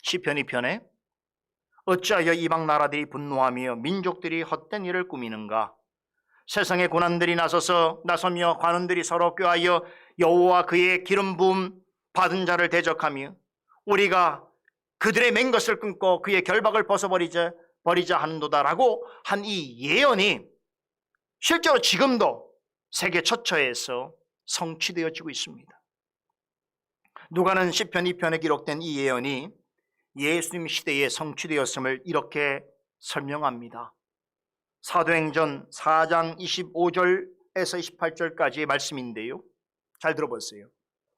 시편 2편에 어찌하여 이방 나라들이 분노하며 민족들이 헛된 일을 꾸미는가? 세상의 고난들이 나서며 관원들이 서로 꾀하여 여호와 그의 기름 부음 받은 자를 대적하며 우리가 그들의 맹 것을 끊고 그의 결박을 벗어버리자 하는도다라고 한 이 예언이 실제로 지금도 세계 처처에서 성취되어지고 있습니다. 누가는 시편 2편에 기록된 이 예언이 예수님 시대에 성취되었음을 이렇게 설명합니다. 사도행전 4장 25절에서 28절까지의 말씀인데요. 잘 들어보세요.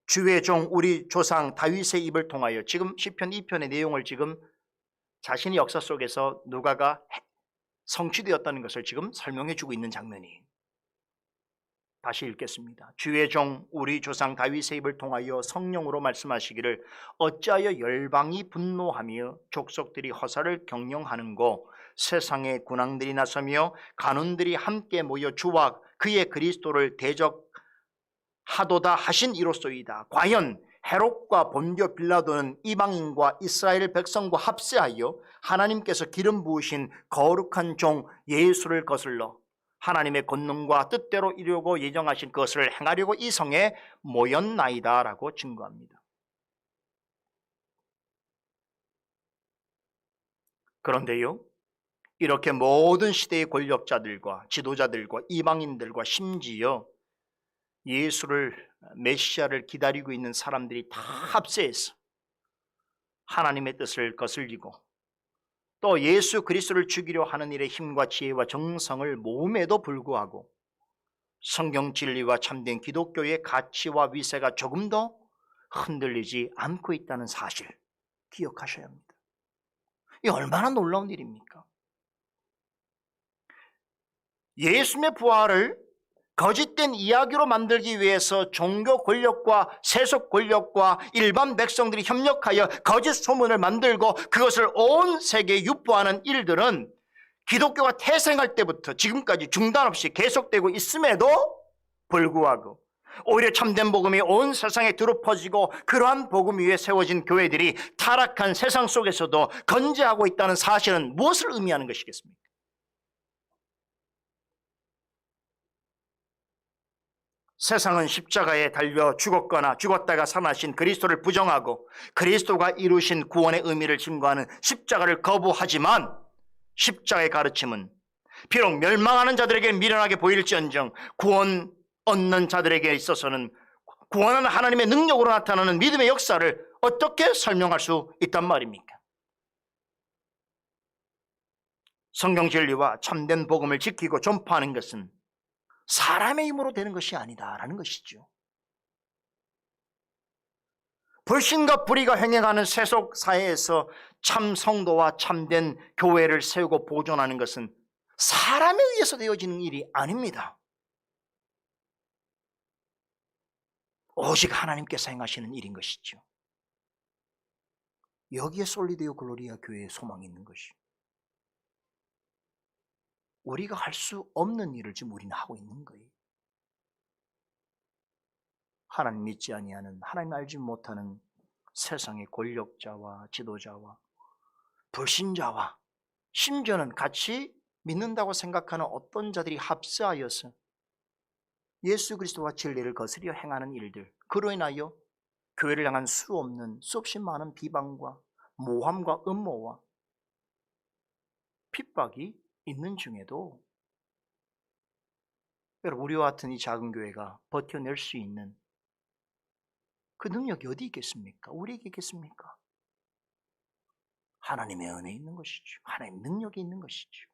주의 종 우리 조상 다윗의 입을 통하여, 지금 시편 2편의 내용을 지금 자신의 역사 속에서 누가가 성취되었다는 것을 지금 설명해 주고 있는 장면이에요. 다시 읽겠습니다. 주의 종 우리 조상 다윗의 입을 통하여 성령으로 말씀하시기를 어찌하여 열방이 분노하며 족속들이 허사를 경영하는고 세상의 군왕들이 나서며 간원들이 함께 모여 주와 그의 그리스도를 대적하도다 하신 이로소이다. 과연 헤롯과 본디오 빌라도는 이방인과 이스라엘 백성과 합세하여 하나님께서 기름 부으신 거룩한 종 예수를 거슬러 하나님의 권능과 뜻대로 이루고 예정하신 것을 행하려고 이 성에 모였나이다 라고 증거합니다. 그런데요, 이렇게 모든 시대의 권력자들과 지도자들과 이방인들과 심지어 예수를, 메시아를 기다리고 있는 사람들이 다 합세해서 하나님의 뜻을 거슬리고 또 예수 그리스도를 죽이려 하는 일에 힘과 지혜와 정성을 모음에도 불구하고 성경 진리와 참된 기독교의 가치와 위세가 조금도 흔들리지 않고 있다는 사실 기억하셔야 합니다. 이 얼마나 놀라운 일입니까? 예수님의 부활을 거짓된 이야기로 만들기 위해서 종교 권력과 세속 권력과 일반 백성들이 협력하여 거짓 소문을 만들고 그것을 온 세계에 유포하는 일들은 기독교가 태생할 때부터 지금까지 중단 없이 계속되고 있음에도 불구하고 오히려 참된 복음이 온 세상에 두루 퍼지고 그러한 복음 위에 세워진 교회들이 타락한 세상 속에서도 건재하고 있다는 사실은 무엇을 의미하는 것이겠습니까? 세상은 십자가에 달려 죽었거나 죽었다가 살아나신 그리스도를 부정하고 그리스도가 이루신 구원의 의미를 증거하는 십자가를 거부하지만 십자가의 가르침은 비록 멸망하는 자들에게 미련하게 보일지언정 구원 얻는 자들에게 있어서는 구원하는 하나님의 능력으로 나타나는 믿음의 역사를 어떻게 설명할 수 있단 말입니까? 성경 진리와 참된 복음을 지키고 전파하는 것은 사람의 힘으로 되는 것이 아니다라는 것이죠. 불신과 불의가 행해가는 세속 사회에서 참 성도와 참된 교회를 세우고 보존하는 것은 사람에 의해서 되어지는 일이 아닙니다. 오직 하나님께서 행하시는 일인 것이죠. 여기에 솔리데오 글로리아 교회의 소망이 있는 것이죠. 우리가 할 수 없는 일을 지금 우리는 하고 있는 거예요. 하나님 믿지 아니하는, 하나님 알지 못하는 세상의 권력자와 지도자와 불신자와 심지어는 같이 믿는다고 생각하는 어떤 자들이 합세하여서 예수 그리스도와 진리를 거스려 행하는 일들, 그로 인하여 교회를 향한 수없이 많은 비방과 모함과 음모와 핍박이 있는 중에도 여러분, 우리와 같은 이 작은 교회가 버텨낼 수 있는 그 능력이 어디 있겠습니까? 우리에게 있겠습니까? 하나님의 은혜에 있는 것이죠. 하나님의 능력이 있는 것이죠.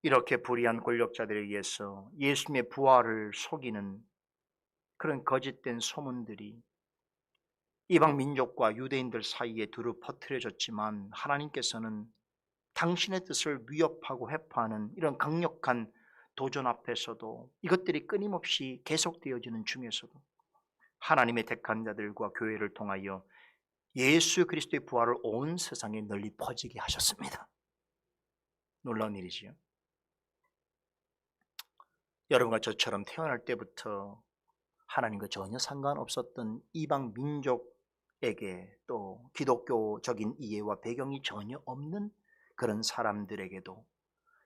이렇게 불의한 권력자들에 의해서 예수님의 부활을 속이는 그런 거짓된 소문들이 이방 민족과 유대인들 사이에 두루 퍼뜨려졌지만, 하나님께서는 당신의 뜻을 위협하고 회파하는 이런 강력한 도전 앞에서도, 이것들이 끊임없이 계속되어지는 중에서도 하나님의 택한 자들과 교회를 통하여 예수 그리스도의 부활을 온 세상에 널리 퍼지게 하셨습니다. 놀라운 일이지요. 여러분과 저처럼 태어날 때부터 하나님과 전혀 상관없었던 이방 민족에게, 또 기독교적인 이해와 배경이 전혀 없는 그런 사람들에게도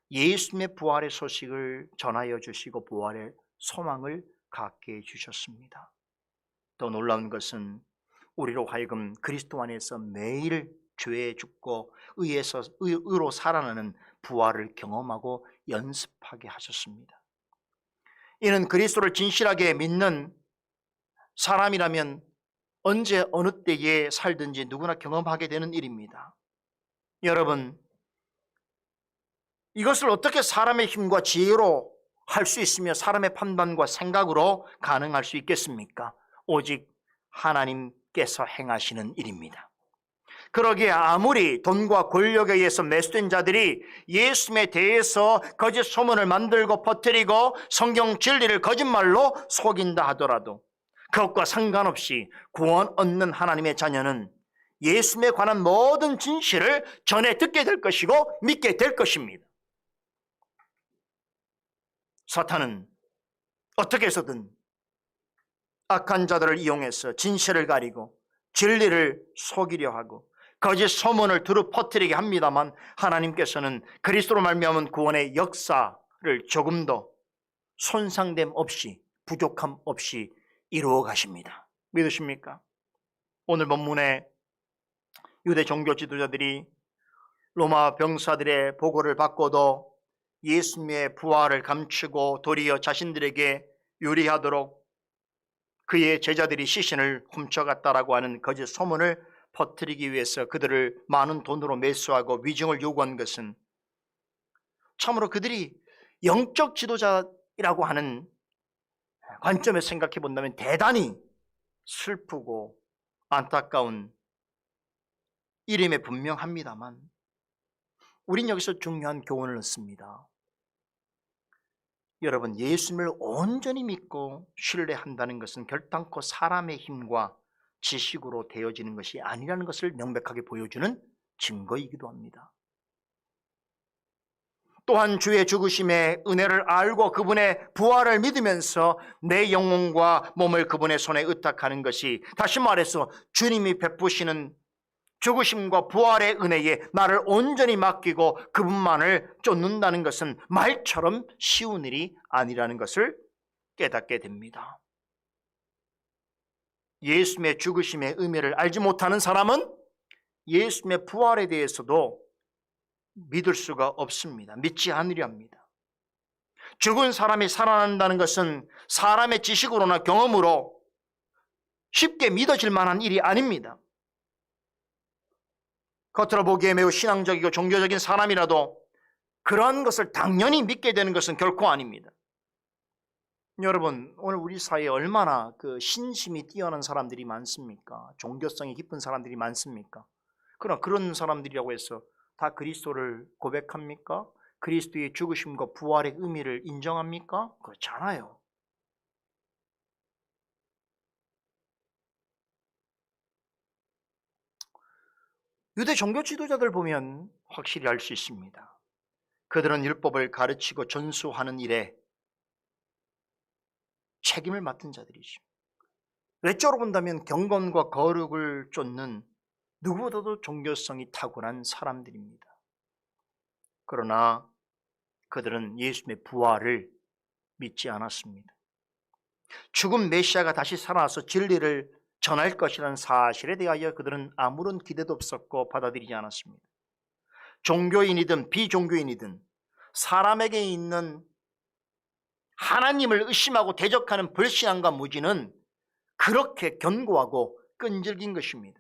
예수님의 부활의 소식을 전하여 주시고 부활의 소망을 갖게 해주셨습니다. 더 놀라운 것은 우리로 하여금 그리스도 안에서 매일 죄에 죽고 의로 살아나는 부활을 경험하고 연습하게 하셨습니다. 이는 그리스도를 진실하게 믿는 사람이라면 언제 어느 때에 살든지 누구나 경험하게 되는 일입니다. 여러분, 이것을 어떻게 사람의 힘과 지혜로 할 수 있으며 사람의 판단과 생각으로 가능할 수 있겠습니까? 오직 하나님께서 행하시는 일입니다. 그러기에 아무리 돈과 권력에 의해서 매수된 자들이 예수님에 대해서 거짓 소문을 만들고 퍼뜨리고 성경 진리를 거짓말로 속인다 하더라도 그것과 상관없이 구원 얻는 하나님의 자녀는 예수님에 관한 모든 진실을 전해 듣게 될 것이고 믿게 될 것입니다. 사탄은 어떻게 해서든 악한 자들을 이용해서 진실을 가리고 진리를 속이려 하고 거짓 소문을 두루 퍼뜨리게 합니다만, 하나님께서는 그리스도로 말미암은 구원의 역사를 조금도 손상됨 없이, 부족함 없이 이루어 가십니다. 믿으십니까? 오늘 본문에 유대 종교 지도자들이 로마 병사들의 보고를 받고도 예수님의 부활을 감추고 도리어 자신들에게 유리하도록 그의 제자들이 시신을 훔쳐갔다라고 하는 거짓 소문을 퍼뜨리기 위해서 그들을 많은 돈으로 매수하고 위증을 요구한 것은 참으로 그들이 영적 지도자라고 하는 관점에서 생각해 본다면 대단히 슬프고 안타까운 일임에 분명합니다만, 우린 여기서 중요한 교훈을 얻습니다. 여러분, 예수님을 온전히 믿고 신뢰한다는 것은 결단코 사람의 힘과 지식으로 되어지는 것이 아니라는 것을 명백하게 보여주는 증거이기도 합니다. 또한 주의 죽으심의 은혜를 알고 그분의 부활을 믿으면서 내 영혼과 몸을 그분의 손에 의탁하는 것이, 다시 말해서 주님이 베푸시는 죽으심과 부활의 은혜에 나를 온전히 맡기고 그분만을 쫓는다는 것은 말처럼 쉬운 일이 아니라는 것을 깨닫게 됩니다. 예수님의 죽으심의 의미를 알지 못하는 사람은 예수님의 부활에 대해서도 믿을 수가 없습니다. 믿지 않으려 합니다. 죽은 사람이 살아난다는 것은 사람의 지식으로나 경험으로 쉽게 믿어질 만한 일이 아닙니다. 겉으로 보기에 매우 신앙적이고 종교적인 사람이라도 그러한 것을 당연히 믿게 되는 것은 결코 아닙니다. 여러분, 오늘 우리 사회에 얼마나 그 신심이 뛰어난 사람들이 많습니까? 종교성이 깊은 사람들이 많습니까? 그러나 그런 사람들이라고 해서 다 그리스도를 고백합니까? 그리스도의 죽으심과 부활의 의미를 인정합니까? 그렇지 않아요. 유대 종교 지도자들 보면 확실히 알 수 있습니다. 그들은 율법을 가르치고 전수하는 일에 책임을 맡은 자들이죠. 외적으로 본다면 경건과 거룩을 쫓는 누구보다도 종교성이 탁월한 사람들입니다. 그러나 그들은 예수님의 부활을 믿지 않았습니다. 죽은 메시아가 다시 살아나서 진리를 전할 것이라는 사실에 대하여 그들은 아무런 기대도 없었고 받아들이지 않았습니다. 종교인이든 비종교인이든 사람에게 있는 하나님을 의심하고 대적하는 불신앙과 무지는 그렇게 견고하고 끈질긴 것입니다.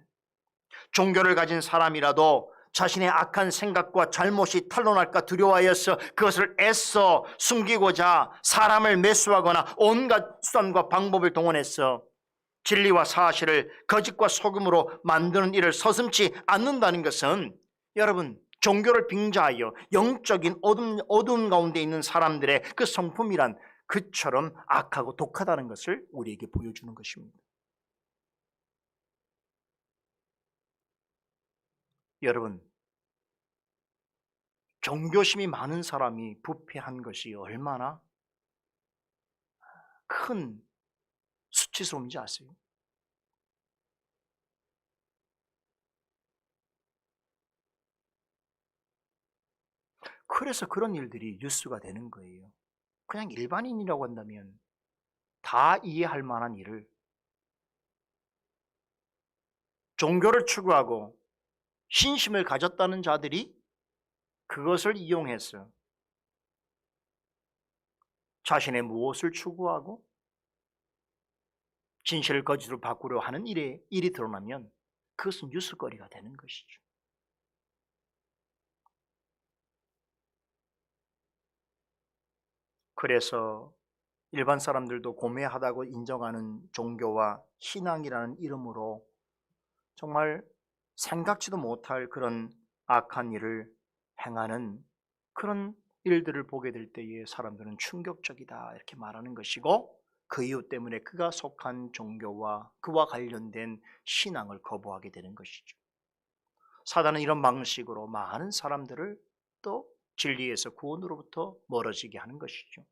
종교를 가진 사람이라도 자신의 악한 생각과 잘못이 탄로날까 두려워하여서 그것을 애써 숨기고자 사람을 매수하거나 온갖 수단과 방법을 동원해서 진리와 사실을 거짓과 속임으로 만드는 일을 서슴지 않는다는 것은 여러분, 종교를 빙자하여 영적인 어둠 가운데 있는 사람들의 그 성품이란 그처럼 악하고 독하다는 것을 우리에게 보여주는 것입니다. 여러분, 종교심이 많은 사람이 부패한 것이 얼마나 큰 수치스러운지 아세요? 그래서 그런 일들이 뉴스가 되는 거예요. 그냥 일반인이라고 한다면 다 이해할 만한 일을 종교를 추구하고 신심을 가졌다는 자들이 그것을 이용해서 자신의 무엇을 추구하고 진실을 거짓으로 바꾸려 하는 일이 드러나면 그것은 뉴스거리가 되는 것이죠. 그래서 일반 사람들도 고매하다고 인정하는 종교와 신앙이라는 이름으로 정말 생각지도 못할 그런 악한 일을 행하는 그런 일들을 보게 될 때에 사람들은 충격적이다 이렇게 말하는 것이고, 그 이유 때문에 그가 속한 종교와 그와 관련된 신앙을 거부하게 되는 것이죠. 사단은 이런 방식으로 많은 사람들을 또 진리에서 구원으로부터 멀어지게 하는 것이죠.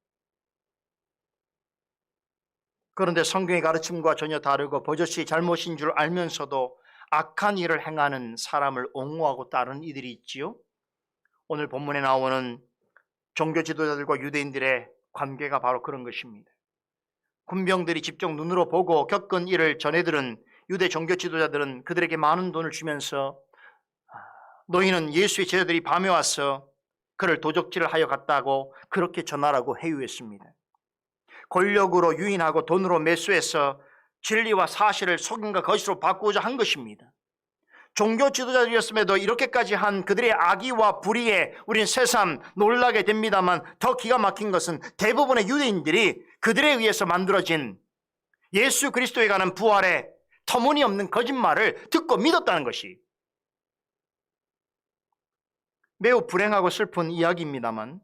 그런데 성경의 가르침과 전혀 다르고 버젓이 잘못인 줄 알면서도 악한 일을 행하는 사람을 옹호하고 따르는 이들이 있지요. 오늘 본문에 나오는 종교 지도자들과 유대인들의 관계가 바로 그런 것입니다. 군병들이 직접 눈으로 보고 겪은 일을 전해들은 유대 종교 지도자들은 그들에게 많은 돈을 주면서 너희는 예수의 제자들이 밤에 와서 그를 도적질을 하여 갔다고 그렇게 전하라고 해유했습니다. 권력으로 유인하고 돈으로 매수해서 진리와 사실을 속임과 거짓으로 바꾸고자 한 것입니다. 종교 지도자들이었음에도 이렇게까지 한 그들의 악의와 불의에 우리는 새삼 놀라게 됩니다만, 더 기가 막힌 것은 대부분의 유대인들이 그들에 의해서 만들어진 예수 그리스도에 관한 부활의 터무니없는 거짓말을 듣고 믿었다는 것이 매우 불행하고 슬픈 이야기입니다만,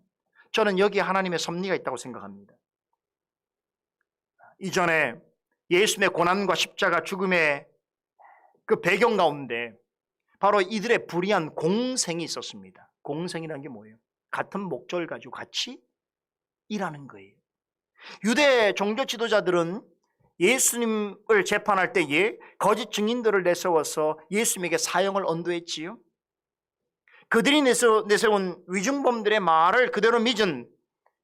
저는 여기에 하나님의 섭리가 있다고 생각합니다. 이전에 예수님의 고난과 십자가 죽음의 그 배경 가운데 바로 이들의 불의한 공생이 있었습니다. 공생이라는 게 뭐예요? 같은 목적을 가지고 같이 일하는 거예요. 유대 종교 지도자들은 예수님을 재판할 때에 거짓 증인들을 내세워서 예수님에게 사형을 언도했지요. 그들이 내세운 위증범들의 말을 그대로 믿은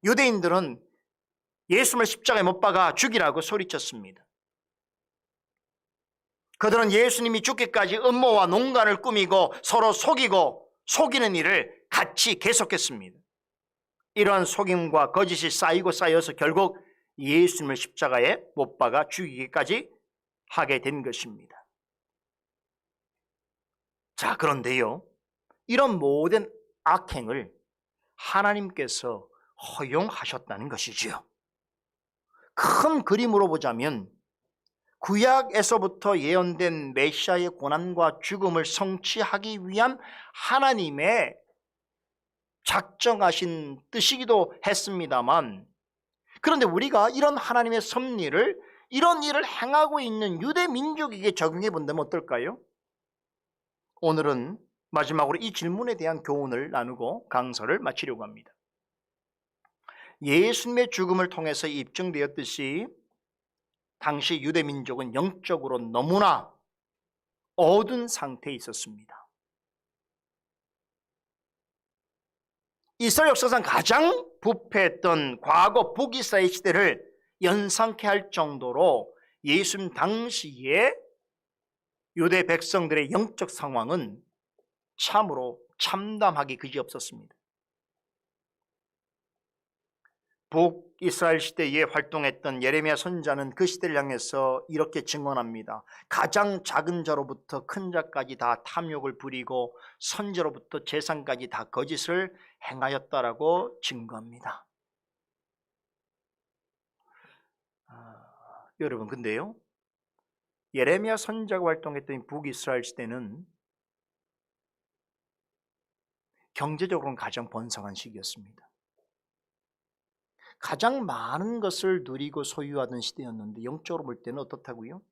유대인들은 예수님을 십자가에 못 박아 죽이라고 소리쳤습니다. 그들은 예수님이 죽기까지 음모와 농간을 꾸미고 서로 속이고 속이는 일을 같이 계속했습니다. 이러한 속임과 거짓이 쌓이고 쌓여서 결국 예수님을 십자가에 못 박아 죽이기까지 하게 된 것입니다. 자, 그런데요, 이런 모든 악행을 하나님께서 허용하셨다는 것이지요. 큰 그림으로 보자면 구약에서부터 예언된 메시아의 고난과 죽음을 성취하기 위한 하나님의 작정하신 뜻이기도 했습니다만, 그런데 우리가 이런 하나님의 섭리를, 이런 일을 행하고 있는 유대 민족에게 적용해 본다면 어떨까요? 오늘은 마지막으로 이 질문에 대한 교훈을 나누고 강서를 마치려고 합니다. 예수님의 죽음을 통해서 입증되었듯이 당시 유대 민족은 영적으로 너무나 어두운 상태에 있었습니다. 이스라엘 역사상 가장 부패했던 과거 북이스라엘 시대를 연상케 할 정도로 예수님 당시에 유대 백성들의 영적 상황은 참으로 참담하기 그지없었습니다. 북이스라엘 시대에 활동했던 예레미야 선지자는 그 시대를 향해서 이렇게 증언합니다. 가장 작은 자로부터 큰 자까지 다 탐욕을 부리고 선지자로부터 재상까지 다 거짓을 행하였다라고 증거합니다. 여러분, 근데요, 예레미야 선지자가 활동했던 북이스라엘 시대는 경제적으로는 가장 번성한 시기였습니다. 가장 많은 것을 누리고 소유하던 시대였는데 영적으로 볼 때는 어떻다고요?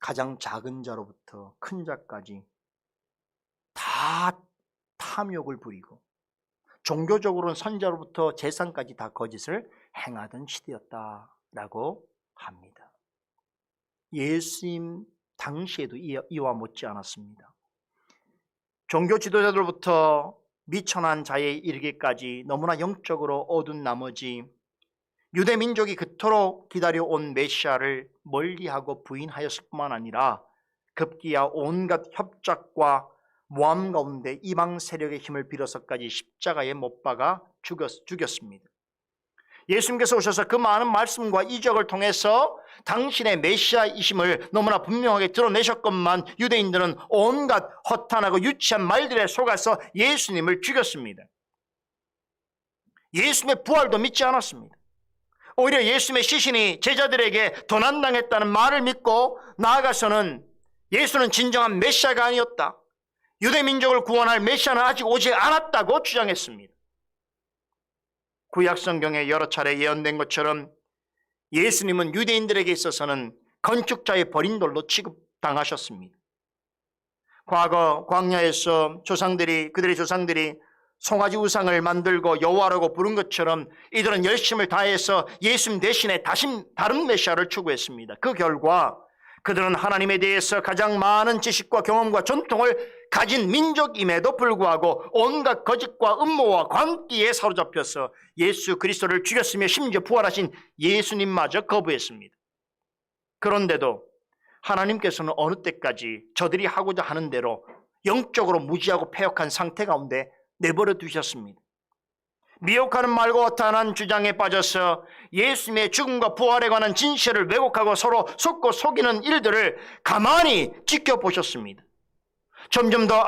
가장 작은 자로부터 큰 자까지 다 탐욕을 부리고 종교적으로는 선자로부터 재산까지 다 거짓을 행하던 시대였다라고 합니다. 예수님 당시에도 이와 못지 않았습니다. 종교 지도자들로부터 미천한 자에 이르기까지 너무나 영적으로 어두운 나머지 유대 민족이 그토록 기다려온 메시아를 멀리하고 부인하였을 뿐만 아니라 급기야 온갖 협작과 모함 가운데 이방 세력의 힘을 빌어서까지 십자가에 못 박아 죽였습니다. 예수님께서 오셔서 그 많은 말씀과 이적을 통해서 당신의 메시아이심을 너무나 분명하게 드러내셨건만 유대인들은 온갖 허탄하고 유치한 말들에 속아서 예수님을 죽였습니다. 예수님의 부활도 믿지 않았습니다. 오히려 예수님의 시신이 제자들에게 도난당했다는 말을 믿고 나아가서는 예수는 진정한 메시아가 아니었다, 유대 민족을 구원할 메시아는 아직 오지 않았다고 주장했습니다. 구약 성경에 여러 차례 예언된 것처럼 예수님은 유대인들에게 있어서는 건축자의 버린 돌로 취급당하셨습니다. 과거 광야에서 그들의 조상들이 송아지 우상을 만들고 여호와라고 부른 것처럼 이들은 열심을 다해서 예수님 대신에 다른 메시아를 추구했습니다. 그 결과 그들은 하나님에 대해서 가장 많은 지식과 경험과 전통을 가진 민족임에도 불구하고 온갖 거짓과 음모와 광기에 사로잡혀서 예수 그리스도를 죽였으며 심지어 부활하신 예수님마저 거부했습니다. 그런데도 하나님께서는 어느 때까지 저들이 하고자 하는 대로 영적으로 무지하고 패역한 상태 가운데 내버려 두셨습니다. 미혹하는 말과 허탄한 주장에 빠져서 예수님의 죽음과 부활에 관한 진실을 왜곡하고 서로 속고 속이는 일들을 가만히 지켜보셨습니다. 점점 더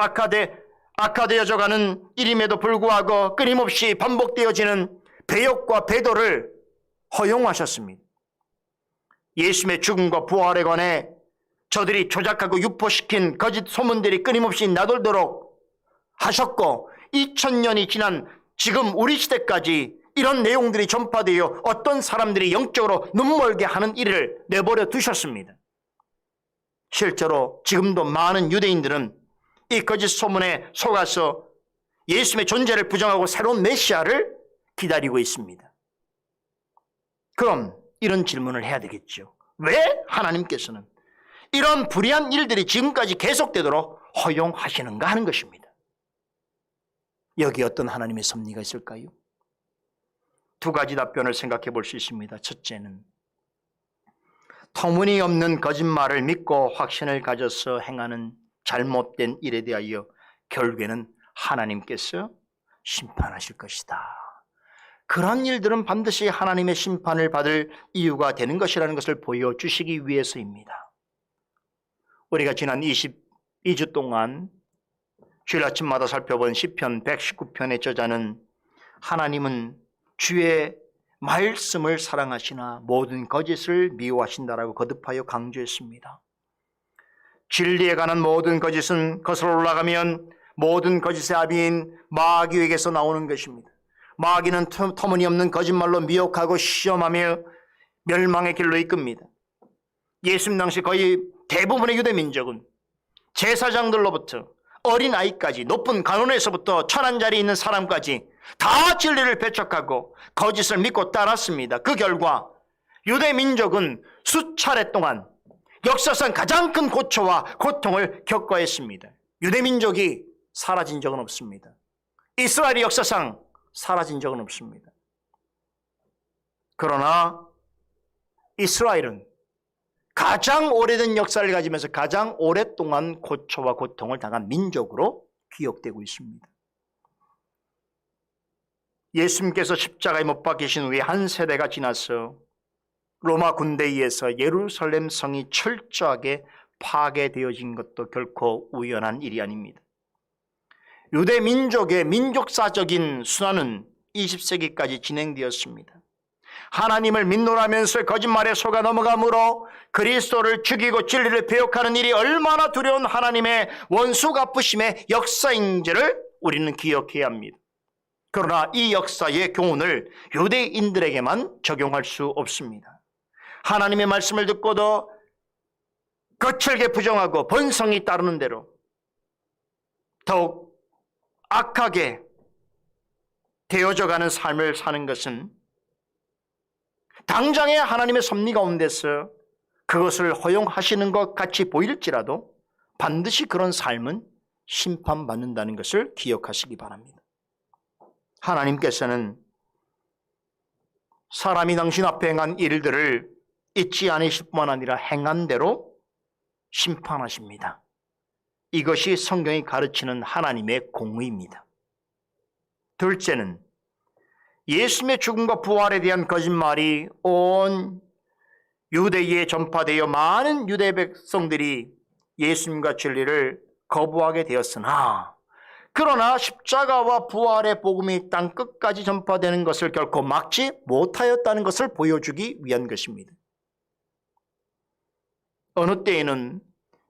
악화되어져가는 일임에도 불구하고 끊임없이 반복되어지는 배역과 배도를 허용하셨습니다. 예수님의 죽음과 부활에 관해 저들이 조작하고 유포시킨 거짓 소문들이 끊임없이 나돌도록 하셨고 2000년이 지난 지금 우리 시대까지 이런 내용들이 전파되어 어떤 사람들이 영적으로 눈멀게 하는 일을 내버려 두셨습니다. 실제로 지금도 많은 유대인들은 이 거짓 소문에 속아서 예수님의 존재를 부정하고 새로운 메시아를 기다리고 있습니다. 그럼 이런 질문을 해야 되겠죠. 왜 하나님께서는 이런 불의한 일들이 지금까지 계속되도록 허용하시는가 하는 것입니다. 여기 어떤 하나님의 섭리가 있을까요? 두 가지 답변을 생각해 볼 수 있습니다. 첫째는 터무니없는 거짓말을 믿고 확신을 가져서 행하는 잘못된 일에 대하여 결국에는 하나님께서 심판하실 것이다. 그러한 일들은 반드시 하나님의 심판을 받을 이유가 되는 것이라는 것을 보여주시기 위해서입니다. 우리가 지난 22주 동안 주일 아침마다 살펴본 시편 119편의 저자는 하나님은 주의 말씀을 사랑하시나 모든 거짓을 미워하신다라고 거듭하여 강조했습니다. 진리에 관한 모든 거짓은 거슬러 올라가면 모든 거짓의 아비인 마귀에게서 나오는 것입니다. 마귀는 터무니없는 거짓말로 미혹하고 시험하며 멸망의 길로 이끕니다. 예수님 당시 거의 대부분의 유대민족은 제사장들로부터 어린아이까지 높은 관원에서부터 천한 자리에 있는 사람까지 다 진리를 배척하고 거짓을 믿고 따랐습니다. 그 결과 유대민족은 수차례 동안 역사상 가장 큰 고초와 고통을 겪어야 했습니다. 유대민족이 사라진 적은 없습니다. 이스라엘이 역사상 사라진 적은 없습니다. 그러나 이스라엘은 가장 오래된 역사를 가지면서 가장 오랫동안 고초와 고통을 당한 민족으로 기억되고 있습니다. 예수님께서 십자가에 못 박히신 후에 한 세대가 지나서 로마 군대에 의해서 예루살렘 성이 철저하게 파괴되어진 것도 결코 우연한 일이 아닙니다. 유대 민족의 민족사적인 순환은 20세기까지 진행되었습니다. 하나님을 믿노라면서 거짓말에 속아 넘어감으로 그리스도를 죽이고 진리를 배역하는 일이 얼마나 두려운 하나님의 원수 갚으심의 역사인지를 우리는 기억해야 합니다. 그러나 이 역사의 교훈을 유대인들에게만 적용할 수 없습니다. 하나님의 말씀을 듣고도 거칠게 부정하고 번성이 따르는 대로 더욱 악하게 되어져가는 삶을 사는 것은 당장의 하나님의 섭리 가운데서 그것을 허용하시는 것 같이 보일지라도 반드시 그런 삶은 심판받는다는 것을 기억하시기 바랍니다. 하나님께서는 사람이 당신 앞에 행한 일들을 잊지 않으실 뿐만 아니라 행한 대로 심판하십니다. 이것이 성경이 가르치는 하나님의 공의입니다. 둘째는 예수님의 죽음과 부활에 대한 거짓말이 온 유대에 전파되어 많은 유대 백성들이 예수님과 진리를 거부하게 되었으나 그러나 십자가와 부활의 복음이 땅 끝까지 전파되는 것을 결코 막지 못하였다는 것을 보여주기 위한 것입니다. 어느 때에는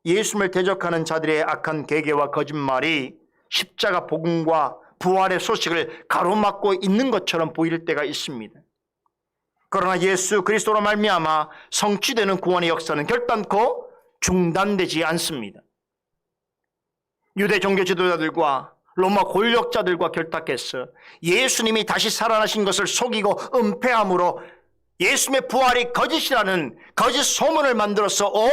예수님을 대적하는 자들의 악한 계계와 거짓말이 십자가 복음과 부활의 소식을 가로막고 있는 것처럼 보일 때가 있습니다. 그러나 예수 그리스도로 말미암아 성취되는 구원의 역사는 결단코 중단되지 않습니다. 유대 종교 지도자들과 로마 권력자들과 결탁해서 예수님이 다시 살아나신 것을 속이고 은폐함으로 예수님의 부활이 거짓이라는 거짓 소문을 만들어서 온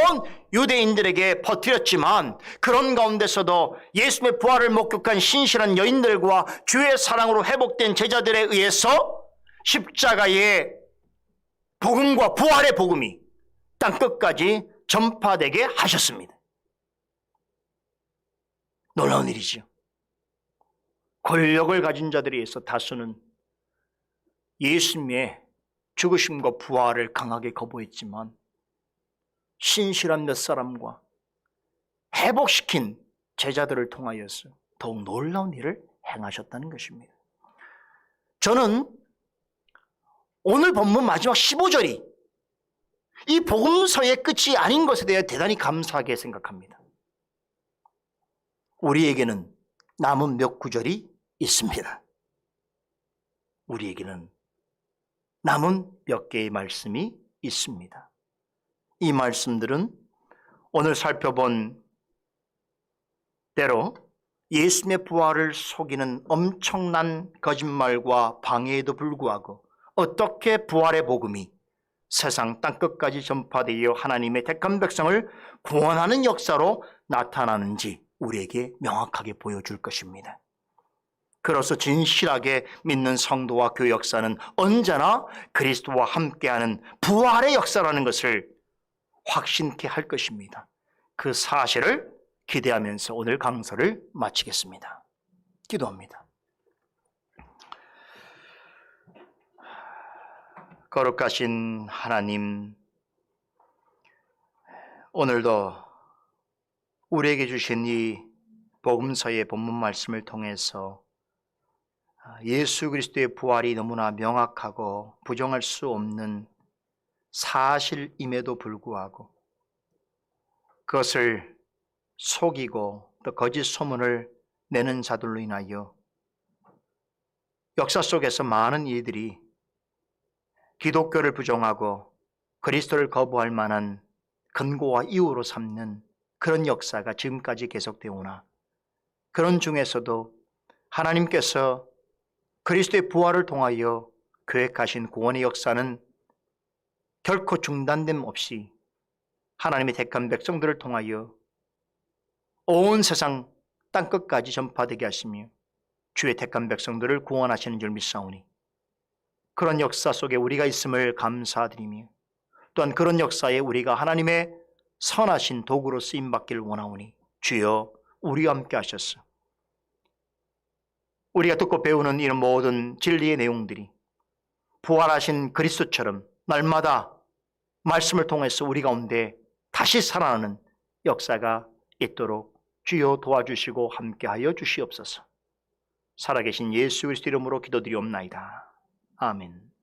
유대인들에게 퍼뜨렸지만 그런 가운데서도 예수님의 부활을 목격한 신실한 여인들과 주의 사랑으로 회복된 제자들에 의해서 십자가의 복음과 부활의 복음이 땅끝까지 전파되게 하셨습니다. 놀라운 일이죠. 권력을 가진 자들에 의해서 다수는 예수님의 죽으심과 부활을 강하게 거부했지만 신실한 몇 사람과 회복시킨 제자들을 통하여서 더욱 놀라운 일을 행하셨다는 것입니다. 저는 오늘 본문 마지막 15절이 이 복음서의 끝이 아닌 것에 대해 대단히 감사하게 생각합니다. 우리에게는 남은 몇 구절이 있습니다. 우리에게는 남은 몇 개의 말씀이 있습니다. 이 말씀들은 오늘 살펴본 대로 예수님의 부활을 속이는 엄청난 거짓말과 방해에도 불구하고 어떻게 부활의 복음이 세상 땅끝까지 전파되어 하나님의 택한 백성을 구원하는 역사로 나타나는지 우리에게 명확하게 보여줄 것입니다. 그로서 진실하게 믿는 성도와 그 역사는 언제나 그리스도와 함께하는 부활의 역사라는 것을 확신케 할 것입니다. 그 사실을 기대하면서 오늘 강서를 마치겠습니다. 기도합니다. 거룩하신 하나님, 오늘도 우리에게 주신 이 복음서의 본문 말씀을 통해서 예수 그리스도의 부활이 너무나 명확하고 부정할 수 없는 사실임에도 불구하고 그것을 속이고 또 거짓 소문을 내는 자들로 인하여 역사 속에서 많은 이들이 기독교를 부정하고 그리스도를 거부할 만한 근거와 이유로 삼는 그런 역사가 지금까지 계속되어 오나 그런 중에서도 하나님께서 그리스도의 부활을 통하여 계획하신 구원의 역사는 결코 중단됨 없이 하나님의 택한 백성들을 통하여 온 세상 땅끝까지 전파되게 하시며 주의 택한 백성들을 구원하시는 줄 믿사오니 그런 역사 속에 우리가 있음을 감사드리며 또한 그런 역사에 우리가 하나님의 선하신 도구로 쓰임받기를 원하오니 주여 우리와 함께 하셨소. 우리가 듣고 배우는 이런 모든 진리의 내용들이 부활하신 그리스도처럼 날마다 말씀을 통해서 우리 가운데 다시 살아나는 역사가 있도록 주여 도와주시고 함께하여 주시옵소서. 살아계신 예수 그리스도 이름으로 기도드리옵나이다. 아멘.